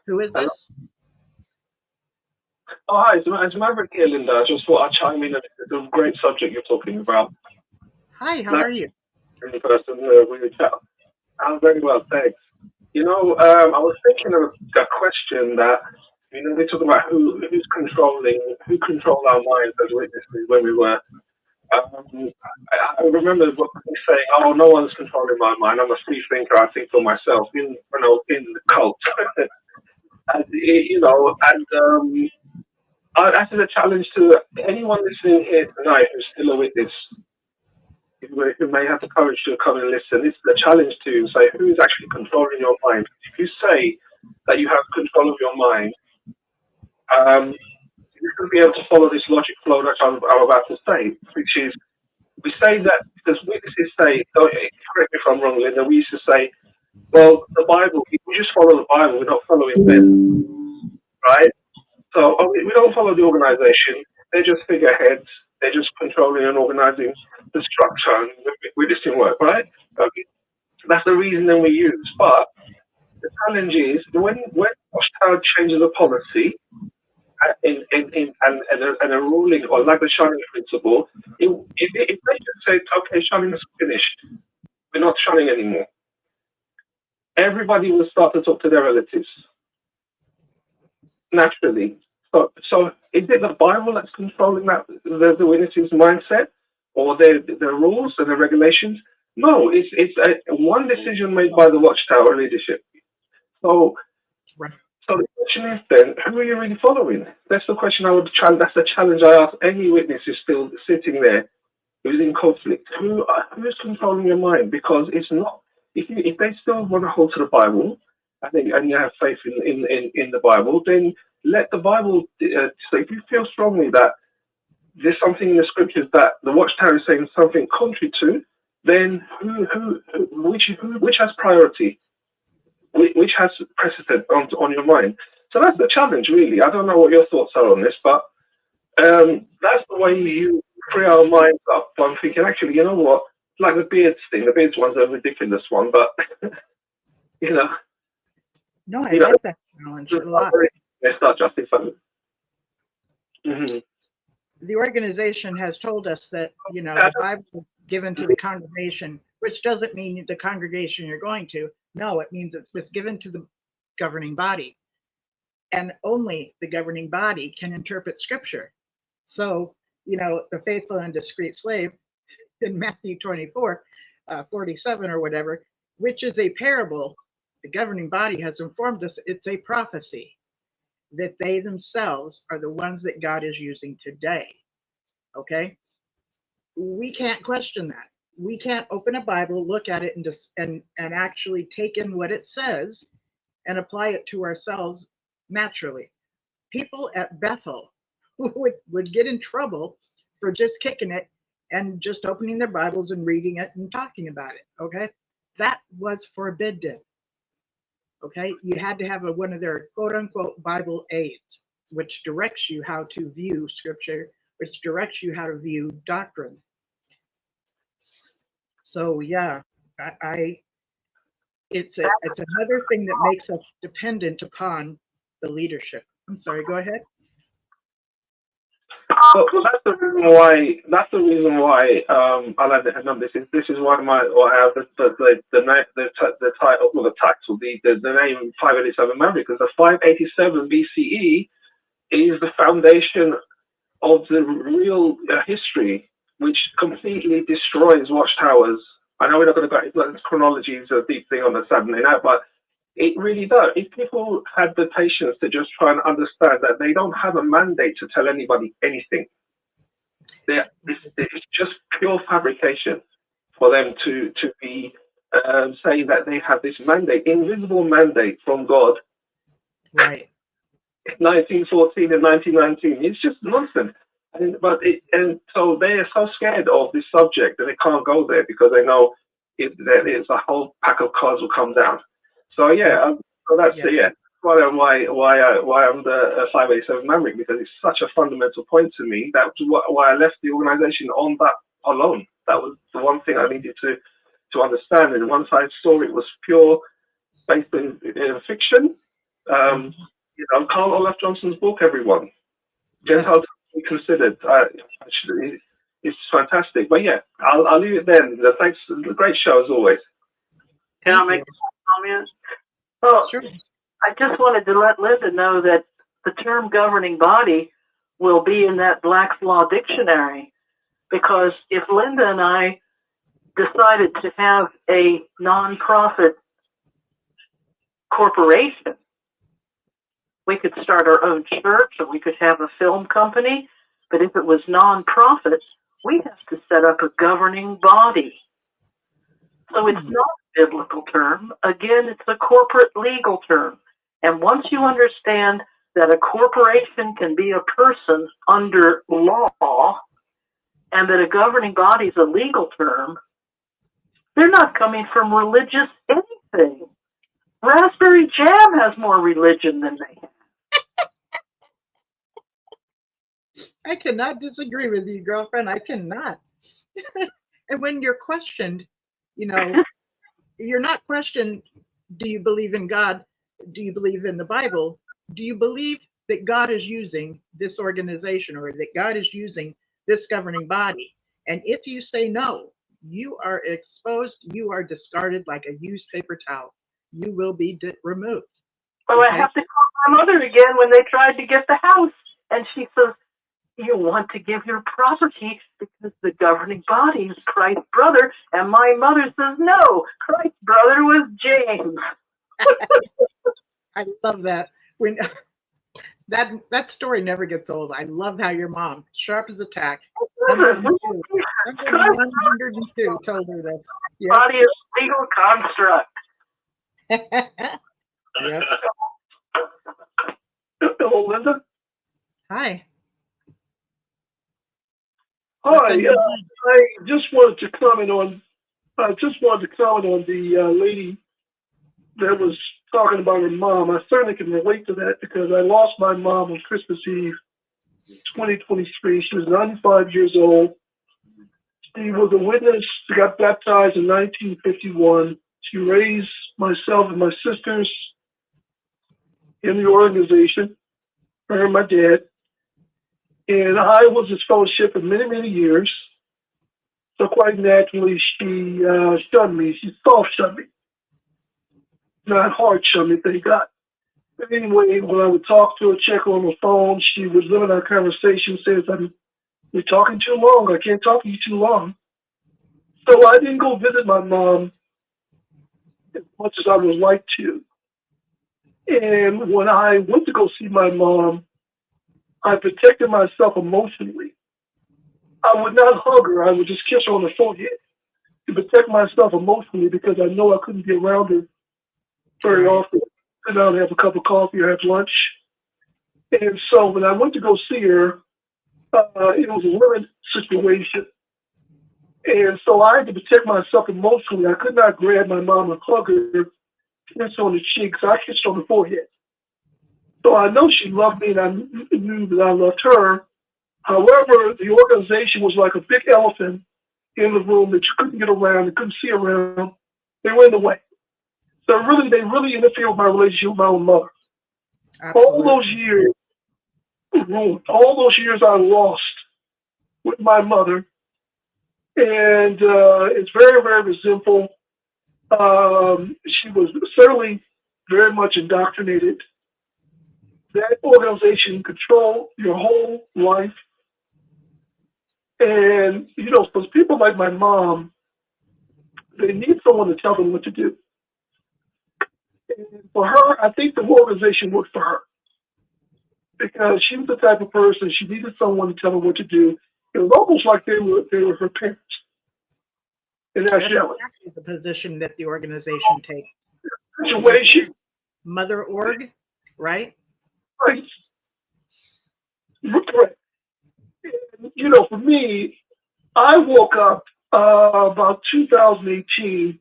Who is this? Oh, hi, it's Maverick here, Linda. I just thought I'd chime in. It's a great subject you're talking about. Hi, how are you? In person, we chat. I'm very well, thanks. I was thinking of a question that, they talk about who controlled our minds as witnesses when we were. I remember saying, "Oh, no one's controlling my mind. I'm a free thinker. I think for myself." In the cult, and that's a challenge to anyone listening here tonight who's still a witness, who may have the courage to come and listen. This is a challenge to say, who is actually controlling your mind? If you say that you have control of your mind, you're going to be able to follow this logic flow that I'm about to say, which is, we say that because witnesses say, correct me if I'm wrong, Linda, we used to say, well, the Bible, we just follow the Bible, we're not following men, right? So we don't follow the organization. They're just figureheads. They're just controlling and organizing the structure and witnessing work, right? Okay. That's the reasoning we use. But the challenge is when Watchtower changes a policy and a ruling, or like the shunning principle, if they just say, okay, shunning is finished, we're not shunning anymore, everybody will start to talk to their relatives naturally. So is it the Bible that's controlling that the witness's mindset, or the rules and the regulations? No, it's one decision made by the Watchtower leadership. So the question is then, who are you really following? That's the question I would try. That's the challenge I ask any witness who's still sitting there who's in conflict. Who is controlling your mind? Because it's not. If they still want to hold to the Bible, and you have faith in the Bible, then let the Bible. So if you feel strongly that there's something in the scriptures that the Watchtower is saying something contrary to, then which has priority? Which has precedent on your mind? So that's the challenge, really. I don't know what your thoughts are on this, but that's the way you free our minds up. I'm thinking, actually, you know what? Like the beards thing. The beards one's a ridiculous one, but you know. No, I like that challenge a lot. They start justifying. Mm-hmm. The organization has told us that, you know, the Bible is given to the congregation, which doesn't mean the congregation you're going to. No, it means it was given to the governing body. And only the governing body can interpret scripture. So, you know, the faithful and discreet slave in Matthew 24, 47 or whatever, which is a parable, the governing body has informed us it's a prophecy, that they themselves are the ones that God is using today. Okay? We can't question that. We can't open a Bible, look at it, and actually take in what it says and apply it to ourselves naturally. People at Bethel would get in trouble for just kicking it and just opening their Bibles and reading it and talking about it. Okay? That was forbidden. Okay? You had to have one of their quote unquote Bible aids, which directs you how to view scripture, which directs you how to view doctrine. So yeah, it's another thing that makes us dependent upon the leadership. I'm sorry, go ahead. Well, that's the reason why I like the number. This is why I have the title, or the title, the name 587 Maverick, because the 587 BCE is the foundation of the real history, which completely destroys watchtowers. I know we're not going to go into chronology, is a deep thing on the Saturday night, but it really does. If people had the patience to just try and understand that they don't have a mandate to tell anybody anything, it's just pure fabrication for them to be saying that they have this mandate, invisible mandate from God. Right. 1914 and 1919. It's just nonsense. And so they are so scared of this subject that they can't go there because they know there's a whole pack of cards will come down. So so that's why I'm the 587 Maverick, because it's such a fundamental point to me. That's why I left the organization on that alone. That was the one thing I needed to understand. And once I saw it was pure, based in fiction, Carl Olaf Johnson's book, everyone, Gentiles Considered, actually, it's fantastic. But yeah, I'll leave it then. Thanks, great show as always. Can I make a comment? Well, sure. I just wanted to let Linda know that the term governing body will be in that Black's Law Dictionary, because if Linda and I decided to have a nonprofit corporation, we could start our own church, or we could have a film company. But if it was nonprofit, we have to set up a governing body. So it's not a biblical term. Again, it's a corporate legal term. And once you understand that a corporation can be a person under law, and that a governing body is a legal term, they're not coming from religious anything. Raspberry Jam has more religion than they have. I cannot disagree with you, girlfriend. I cannot. And when you're questioned, you know, you're not questioned, do you believe in God? Do you believe in the Bible? Do you believe that God is using this organization or that God is using this governing body? And if you say no, you are exposed, you are discarded like a used paper towel. You will be removed. Well, I have to call my mother again when they tried to get the house. And she says, you want to give your property because the governing body is Christ's brother. And my mother says, no, Christ's brother was James. I love that. When that story never gets old. I love how your mom, sharp as a tack, 102, 102 told her this. Yep. Body is legal construct. Yep. Hello, Linda. Hi. Hi. I just wanted to comment on. The lady that was talking about her mom. I certainly can relate to that because I lost my mom on Christmas Eve, 2023. She was 95 years old. She was a witness. She got baptized in 1951. She raised myself and my sisters in the organization, her and my dad. And I was his fellowship for many, many years. So quite naturally, she shunned me. She soft shunned me. Not hard shunned me, thank God. But anyway, when I would talk to her, check her on the phone, she would limit our conversation, says, you're talking too long. I can't talk to you too long. So I didn't go visit my mom as much as I would like to. And when I went to go see my mom, I protected myself emotionally. I would not hug her. I would just kiss her on the forehead to protect myself emotionally because I know I couldn't be around her very often. Sit down and have a cup of coffee or have lunch. And so when I went to go see her, it was a limited situation. And so I had to protect myself emotionally. I could not grab my mom and hug her, kiss her on the cheeks. I kissed her on the forehead. So I know she loved me and I knew that I loved her. However, the organization was like a big elephant in the room that you couldn't get around, you couldn't see around. They were in the way. So they really interfered with my relationship with my own mother. Absolutely. All those years I lost with my mother. And it's very, very resentful. She was certainly very much indoctrinated. That organization controlled your whole life. And, for people like my mom, they need someone to tell them what to do. And for her, I think the organization worked for her because she was the type of person, she needed someone to tell her what to do. It was almost like they were her parents. And that's exactly the position that the organization takes. Situation. Mother org, right? Right. Right. For me, I woke up about 2018.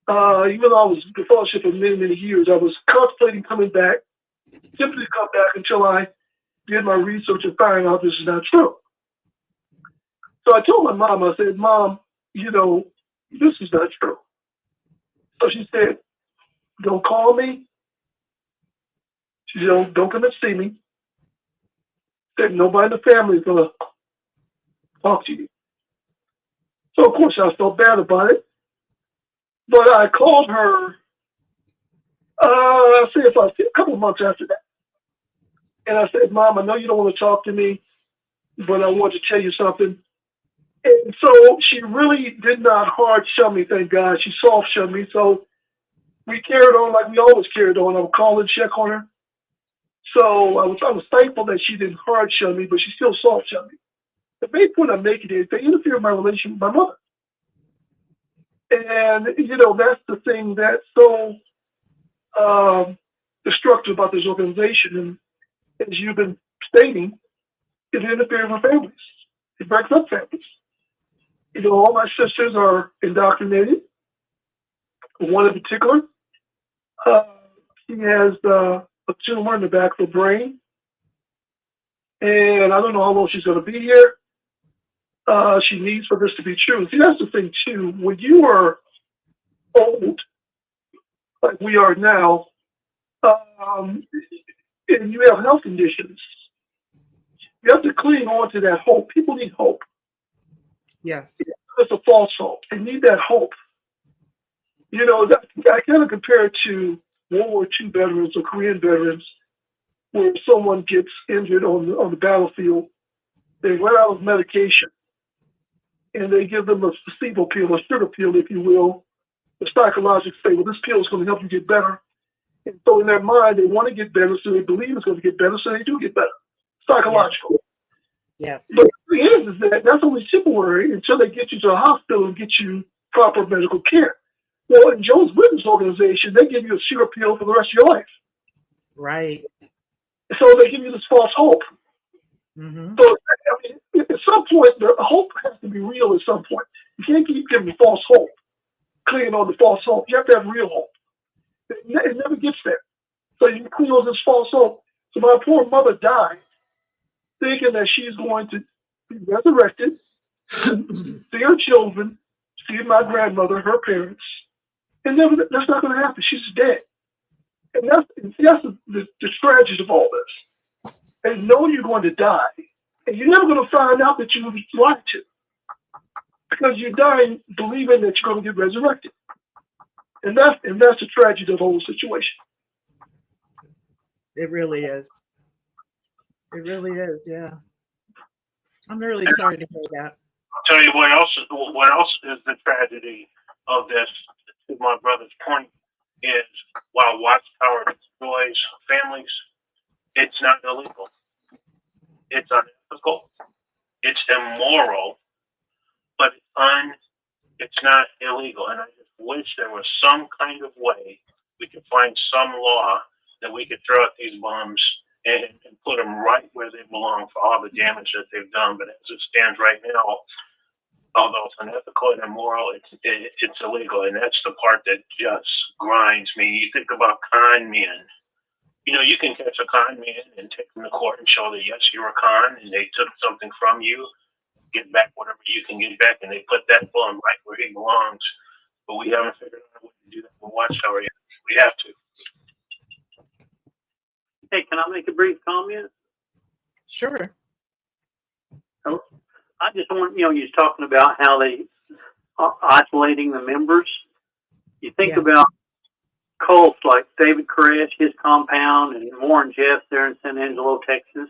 Even though I was in fellowship for many, many years, I was contemplating coming back, simply to come back until I did my research and found out this is not true. So I told my mom, I said, Mom, this is not true. So she said, don't call me. She said, don't come and see me. She said, nobody in the family is going to talk to you. So, of course, I felt bad about it. But I called her, a couple of months after that. And I said, Mom, I know you don't want to talk to me, but I want to tell you something. And so she really did not hard shun me, thank God. She soft shunned me. So we carried on like we always carried on. I would call and check on her. So I was thankful that she didn't hard shun me, but she still soft shunned me. The main point I'm making is they interfere with my relationship with my mother. And, that's the thing that's so destructive about this organization. And as you've been stating, it interferes with families. It breaks up families. All my sisters are indoctrinated. One in particular, she has a tumor in the back of her brain. and I don't know how long she's going to be here. She needs for this to be true. See, that's the thing too. When you are old, like we are now, and you have health conditions, you have to cling on to that hope. People need hope. Yes. It's a false hope. They need that hope. You know, I kind of compare it to World War II veterans or Korean veterans, where someone gets injured on the battlefield, they run out of medication, and they give them a placebo pill, a sugar pill, if you will. The psychologists say, well, this pill is going to help you get better. And so in their mind, they want to get better, so they believe it's going to get better, so they do get better. Psychological. Yes. But the thing is that that's only temporary until they get you to a hospital and get you proper medical care. Well, in Joe's witness organization, they give you a sugar pill for the rest of your life. Right. So they give you this false hope. Mm-hmm. So I mean, at some point, the hope has to be real at some point. You can't keep giving false hope, clinging on to false hope. You have to have real hope. It never gets there. So you cling on this false hope. So my poor mother died thinking that she's going to be resurrected, see her children, see my grandmother, her parents, and never, that's not going to happen. She's dead. And that's the tragedy of all this. And know you're going to die, and you're never going to find out that you lied to, because you're dying believing that you're going to get resurrected. And that's the tragedy of the whole situation. It really is. It really is, yeah. I'm really sorry to hear that. I'll tell you what else is the tragedy of this, to my brother's point, is while Watchtower destroys families, it's not illegal. It's unethical. It's immoral, but it's not illegal. And I just wish there was some kind of way we could find some law that we could throw at these bums and put them right where they belong for all the damage that they've done. But as it stands right now, although it's unethical and immoral, it's illegal. And that's the part that just grinds me. You think about con men. You know, you can catch a con man and take them to court and show that, yes, you're a con and they took something from you, get back whatever you can get back, and they put that bum right where he belongs. But we haven't figured out a way to do that with Watchtower yet. We have to. Hey, can I make a brief comment? Sure. Oh, I just want, you're talking about how they are isolating the members. You think about cults like David Koresh, his compound, and Warren Jeffs there in San Angelo, Texas.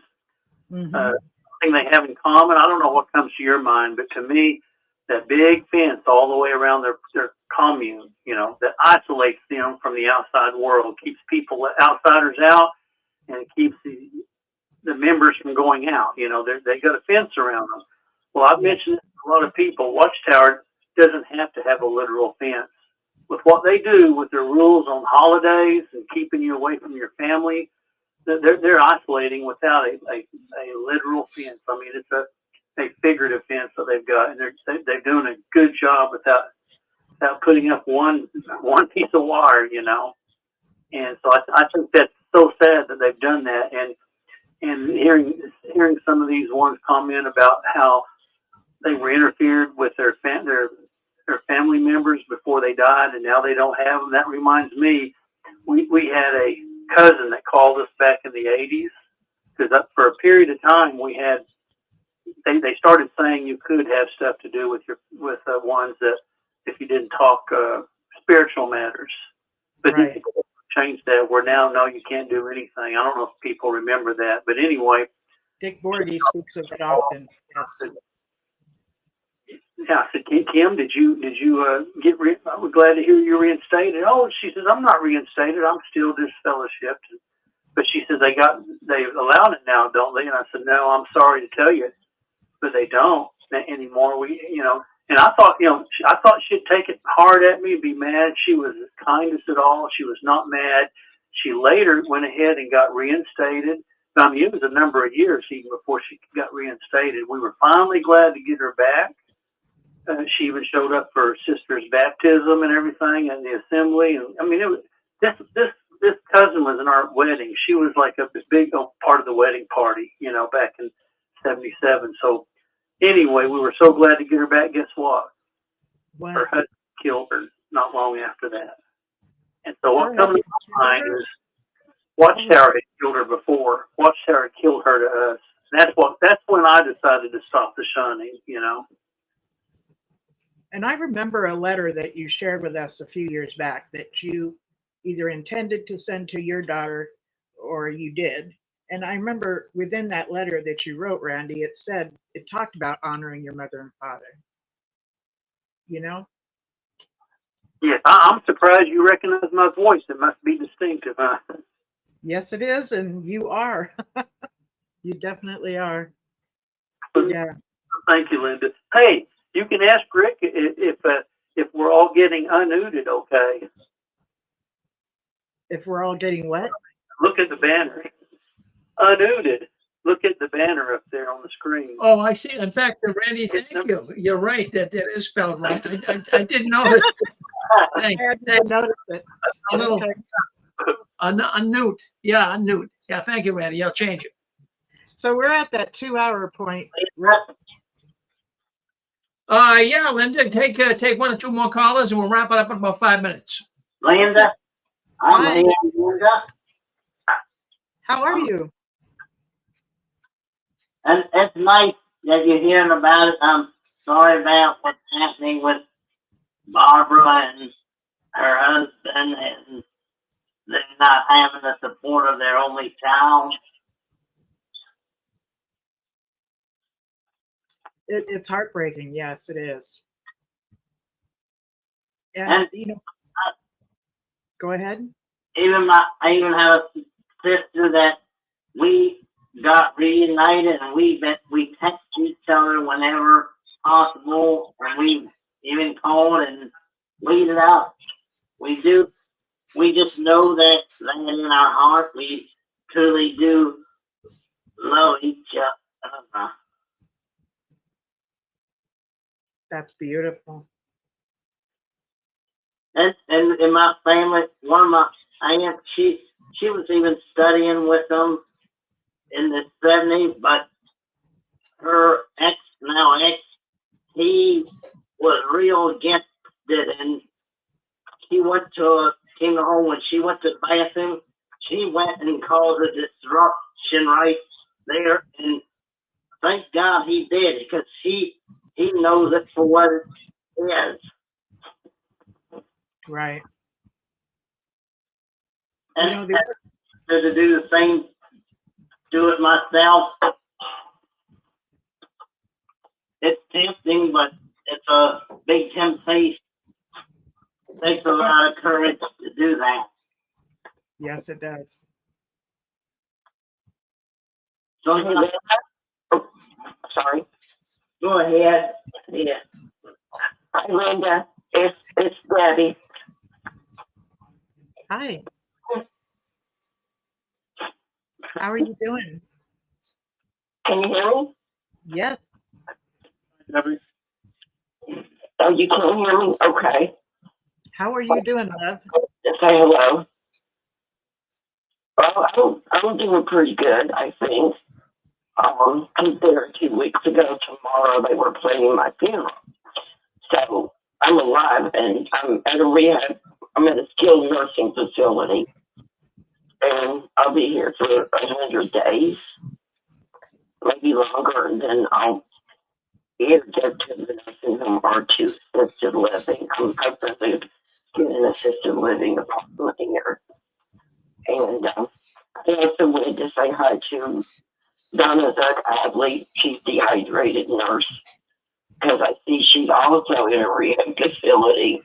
Mm-hmm. Thing they have in common, I don't know what comes to your mind, but to me, that big fence all the way around their commune, that isolates them from the outside world, keeps people, outsiders out, and it keeps the members from going out. They got a fence around them. Well, I've mentioned this to a lot of people. Watchtower doesn't have to have a literal fence. With what they do with their rules on holidays and keeping you away from your family, they're isolating without a literal fence. I mean, it's a figurative fence that they've got, and they're doing a good job without putting up one piece of wire, And so I think that's so sad that they've done that. And hearing some of these ones comment about how they were interfered with their family members before they died, and now they don't have them. That reminds me, we had a cousin that called us back in the 80s, because for a period of time we had, they started saying you could have stuff to do with ones that if you didn't talk spiritual matters, but right. They changed that where now no, you can't do anything. I don't know if people remember that, but anyway, Dick Bordy speaks of it often. Yes. Yeah, I said, Kim, did you get? I was glad to hear you reinstated. Oh, she says, I'm not reinstated. I'm still disfellowshipped. But she says they allowed it now, don't they? And I said, no, I'm sorry to tell you, but they don't anymore. And I thought, she'd take it hard at me, be mad. She was the kindest at all. She was not mad. She later went ahead and got reinstated. I mean, it was a number of years even before she got reinstated. We were finally glad to get her back. She even showed up for her sister's baptism and everything in the assembly. And I mean, it was this this cousin was in our wedding. She was like a big part of the wedding party, you know, back in '77. So anyway, we were so glad to get her back. Guess what? What? Her husband killed her not long after that. And so what Her comes to husband my mind killed her? is Watchtower had killed her before. Watchtower had killed her to us. That's when I decided to stop the shunning, you know. And I remember a letter that you shared with us a few years back that you either intended to send to your daughter or you did. And I remember within that letter that you wrote, Randy, it talked about honoring your mother and father. You know? Yes, I'm surprised you recognize my voice. It must be distinctive, huh? Yes, it is. And you are. You definitely are. Yeah. Thank you, Linda. Hey, you can ask Rick if we're all getting unnuded, okay? If we're all getting what? Look at the banner. Unnuded. Look at the banner up there on the screen. Oh, I see. In fact, Randy, thank you. You're right. That is spelled right. I didn't notice. Thank I didn't notice it. A little Okay. a newt. Yeah, a newt. Yeah, thank you, Randy. I'll change it. So we're at that 2-hour point. Yeah, Linda, take one or two more callers, and we'll wrap it up in about 5 minutes. Linda, I'm Hi. here, Linda. How are you? And it's nice that you're hearing about it. I'm sorry about what's happening with Barbara and her husband, and they're not having the support of their only child. It's heartbreaking. Yes, it is. And you know, go ahead. I even have a sister that we got reunited, and we text each other whenever possible, and we even called and tweeted out. We just know that in our heart we truly do love each other. That's beautiful. And in my family, one of my aunts, she was even studying with them in the 70s, but her ex, he was real against it, and came home when she went to the bathroom, she went and caused a disruption right there, and thank God he did, because he knows it for what it is. Right. And to do the same, do it myself. It's tempting, but it's a big temptation. It takes a lot of courage to do that. Yes, it does. So, sorry. Go ahead. Yeah. Hi, Linda. It's Debbie. Hi. How are you doing? Can you hear me? Yes. Debbie? Oh, you can't hear me? Okay. How are you doing, love? Say hello. Well, I'm doing pretty good, I think. Compared to 2 weeks ago, tomorrow they were planning my funeral. So I'm alive, and I'm at a rehab. I'm at a skilled nursing facility, and I'll be here for 100 days, maybe longer, and then I'll either get to the nursing home or to assisted living. I'm hoping to get an assisted living apartment here. And I also wanted to say hi to Donna Adley. She's dehydrated nurse, because I see she's also in a rehab facility.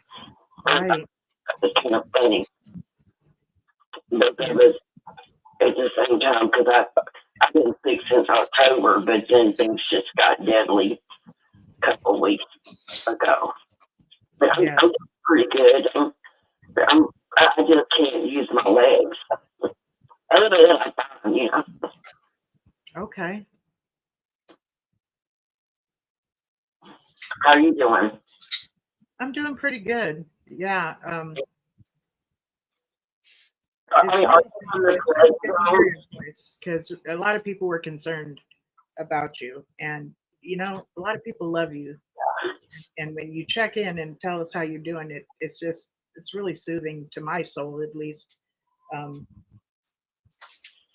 Right. It's kind of funny. But it was at the same time, because I've been sick since October, but then things just got deadly a couple of weeks ago. But I'm pretty good. I just can't use my legs. Other than that, I'm fine, you know. Okay. How are you doing? I'm doing pretty good. Yeah. Because a lot of people were concerned about you, and you know, a lot of people love you. And when you check in and tell us how you're doing, it's really soothing to my soul, at least. Um,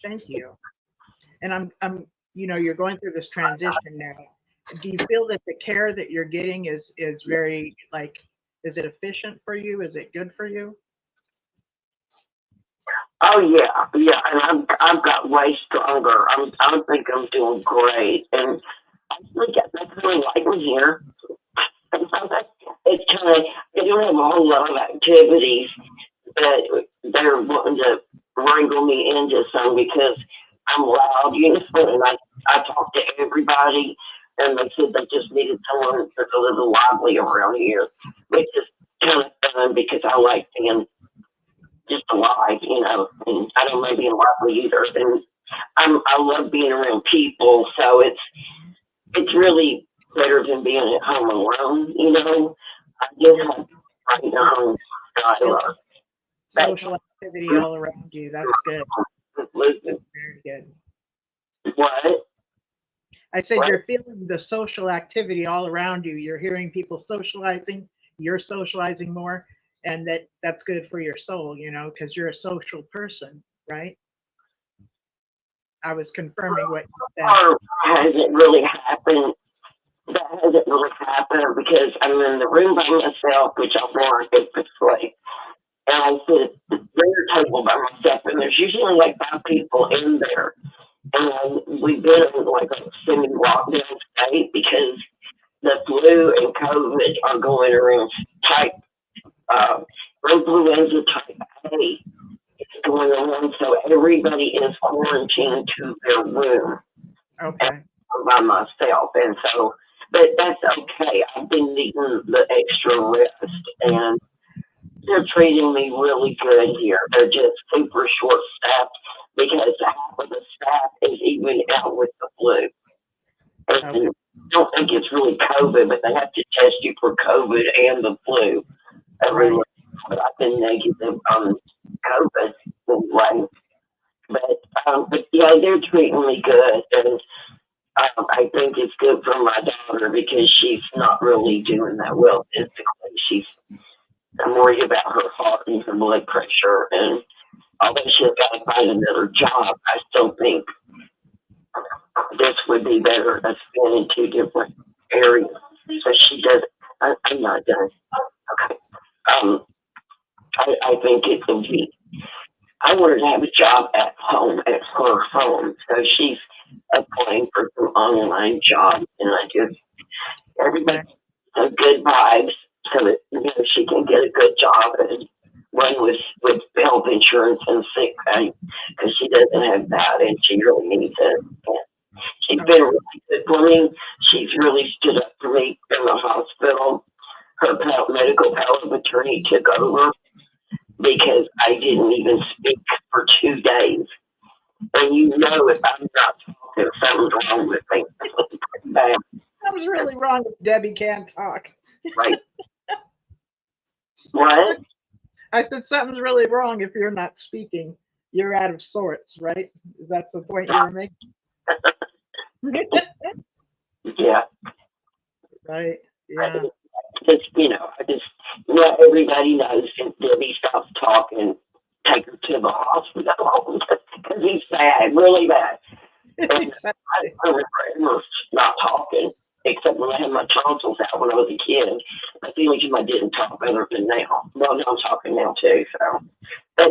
thank you. And I'm, you know, you're going through this transition now. Do you feel that the care that you're getting is very like, is it efficient for you? Is it good for you? Oh yeah, and I've got way stronger. I think I'm doing great, and I think that's really like me here. It's kind of, they don't have a whole lot of activities that they're wanting to wrangle me into some because I'm loud, you know, and I talk to everybody, and they said they just needed someone that's a little lively around here, which is kind of fun because I like being just alive, you know, and I don't like being lively either. And I love being around people, so it's really better than being at home alone, you know. I just have right now. Social activity all around you. That's good. That's very good. What? I said you're feeling the social activity all around you. You're hearing people socializing. You're socializing more, and that's good for your soul, you know, because you're a social person, right? I was confirming what you said. Hasn't really happened. That hasn't really happened because I'm in the room by myself, which I've learned typically. And I sit at the dinner table by myself, and there's usually like 5 people in there. And we've been in like a semi-lockdown state because the flu and COVID are going around type influenza type A. It's going on, so everybody is quarantined to their room. Okay. By myself, and so, but that's okay. I've been needing the extra rest, and they're treating me really good here. They're just super short staffed because half of the staff is even out with the flu. And I don't think it's really COVID, but they have to test you for COVID and the flu every week. But I've been negative on COVID anyway. But yeah, they're treating me good, and I think it's good for my daughter because she's not really doing that well physically. I'm worried about her heart and her blood pressure, and although she's got to find another job, I still think this would be better as being in 2 different areas. So she does. I'm not done. Okay. I think it would be. I want her to have a job at home, at her home. So she's applying for some online jobs, and I just everybody has good vibes so that, you know, she can get a good job and one with health insurance and sick pay because she doesn't have that and she really needs it. And she's been really good for me. She's really stood up for me in the hospital. Her medical power of attorney took over because I didn't even speak for 2 days. And you know, if I'm not talking, something's wrong with me. Bad. Something's really wrong if Debbie can't talk. Right. What? I said something's really wrong if you're not speaking. You're out of sorts, right? That's the point you were making. Yeah. Right. Yeah. I just let everybody knows if Debbie stops talking, take her to the hospital because he's bad, really bad. Exactly. I remember not talking, except when I had my tonsils out when I was a kid. That's the only time I didn't talk other than now. Well, now I'm talking now too. So, but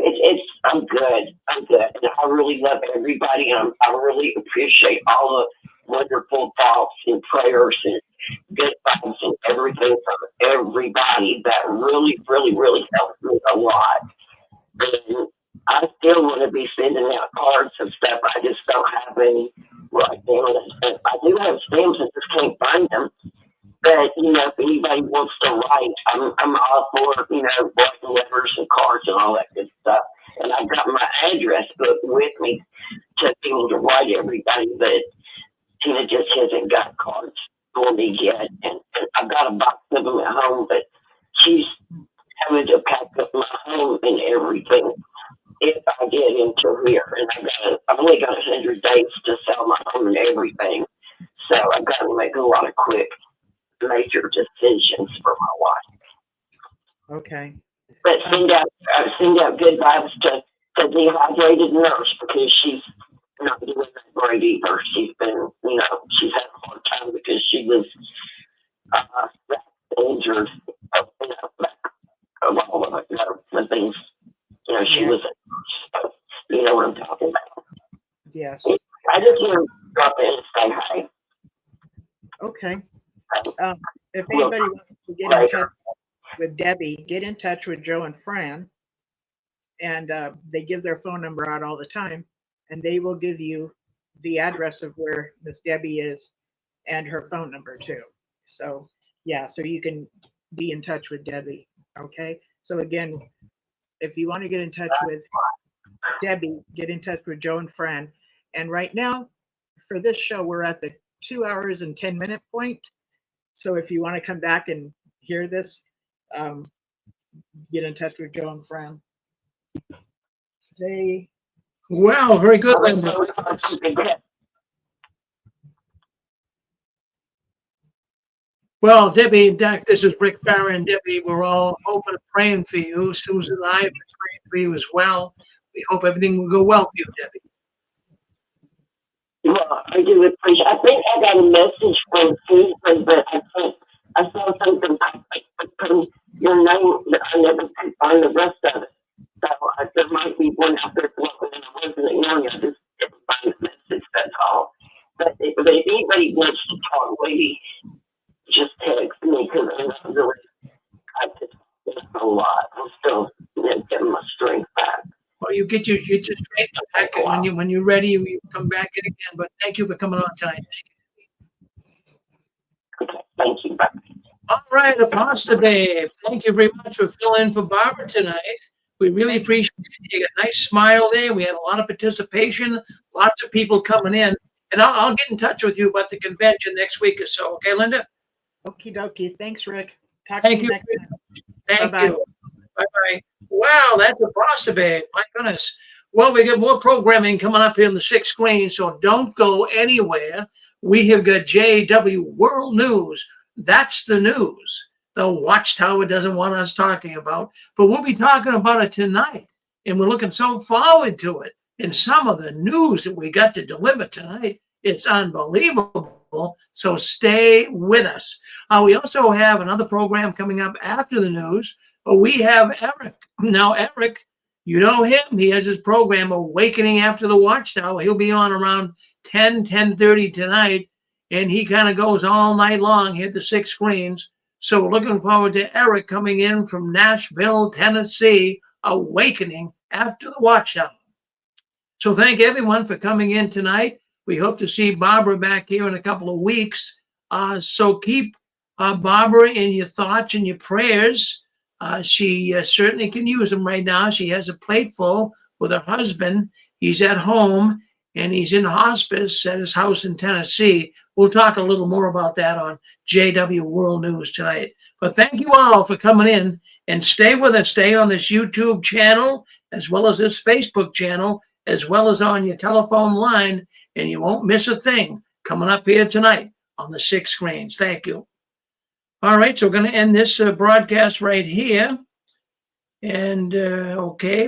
I'm good. I'm good. And I really love everybody. And I really appreciate all the wonderful thoughts and prayers and good vibes and everything from everybody. That really, really, really helps me a lot. And I still want to be sending out cards and stuff. I just don't have any right now. I do have stamps, I just can't find them. But, you know, if anybody wants to write, I'm all for, you know, writing letters and cards and all that good stuff. And I've got my address book with me to be able to write everybody, but Tina just hasn't got cards for me yet. And I've got a box of them at home, but she's having to pack up my home and everything. if I get into here, and I've only got 100 days to sell my home and everything, so I've got to make a lot of quick, major decisions for my wife. Okay. But send out good vibes to the dehydrated nurse, because she's not doing that great either. She's been, she's had a hard time because she was injured, when things, she was, you know what I'm talking about. Yes. I just want to drop in and say hi. Okay. If anybody wants to get in touch with Debbie, get in touch with Joe and Fran, and they give their phone number out all the time, and they will give you the address of where Miss Debbie is and her phone number too. So yeah, so you can be in touch with Debbie. Okay. So again, if you want to get in touch with Debbie, get in touch with Joe and Fran. And right now, for this show, we're at the 2 hours and 10-minute point. So if you want to come back and hear this, get in touch with Joe and Fran. Well, very good, Linda. Well, Debbie, Doc, this is Rick Farron. Debbie, we're all hoping and praying for you. Susan and I have been praying for you as well. We hope everything will go well for you, Debbie. Well, I do appreciate. I think I got a message from Susan, but I think I saw something about putting your name, but I never could find the rest of it. So there might be one out there floating, and I wasn't ignoring it. I just didn't find the message, that's all. But if anybody wants to talk, maybe just text me, because I'm not really, I just, a lot. I'm still getting my strength back. Well, you get your strength back, and when you're ready, you come back in again. But thank you for coming on tonight. Okay, thank you. Bye. All right, Apostle Dave, thank you very much for filling in for Barbara tonight. We really appreciate it. You got a nice smile there. We had a lot of participation, lots of people coming in. And I'll get in touch with you about the convention next week or so. Okay, Linda? Okie dokie. Thanks, Rick. Talk Thank to you you. next time. Thank Bye-bye. you. Bye-bye. Wow, that's a Apostle Dave. My goodness. Well, we got more programming coming up here in the 6th screen, so don't go anywhere. We have got JW World News. That's the news the Watchtower doesn't want us talking about, but we'll be talking about it tonight, and we're looking so forward to it. And some of the news that we got to deliver tonight, it's unbelievable. So stay with us. We also have another program coming up after the news, but we have Eric. Now, Eric, you know him. He has his program, Awakening After the Watchtower. He'll be on around 10:30 tonight, and he kind of goes all night long here at the 6 screens. So we're looking forward to Eric coming in from Nashville, Tennessee, Awakening After the Watchtower. So thank everyone for coming in tonight. We hope to see Barbara back here in a couple of weeks. So keep Barbara in your thoughts and your prayers. She certainly can use them right now. She has a plate full with her husband. He's at home, and he's in hospice at his house in Tennessee. We'll talk a little more about that on JW World News tonight. But thank you all for coming in, and stay with us. Stay on this YouTube channel, as well as this Facebook channel, as well as on your telephone line, and you won't miss a thing coming up here tonight on the 6 screens. Thank you. All right, so we're going to end this broadcast right here. And okay,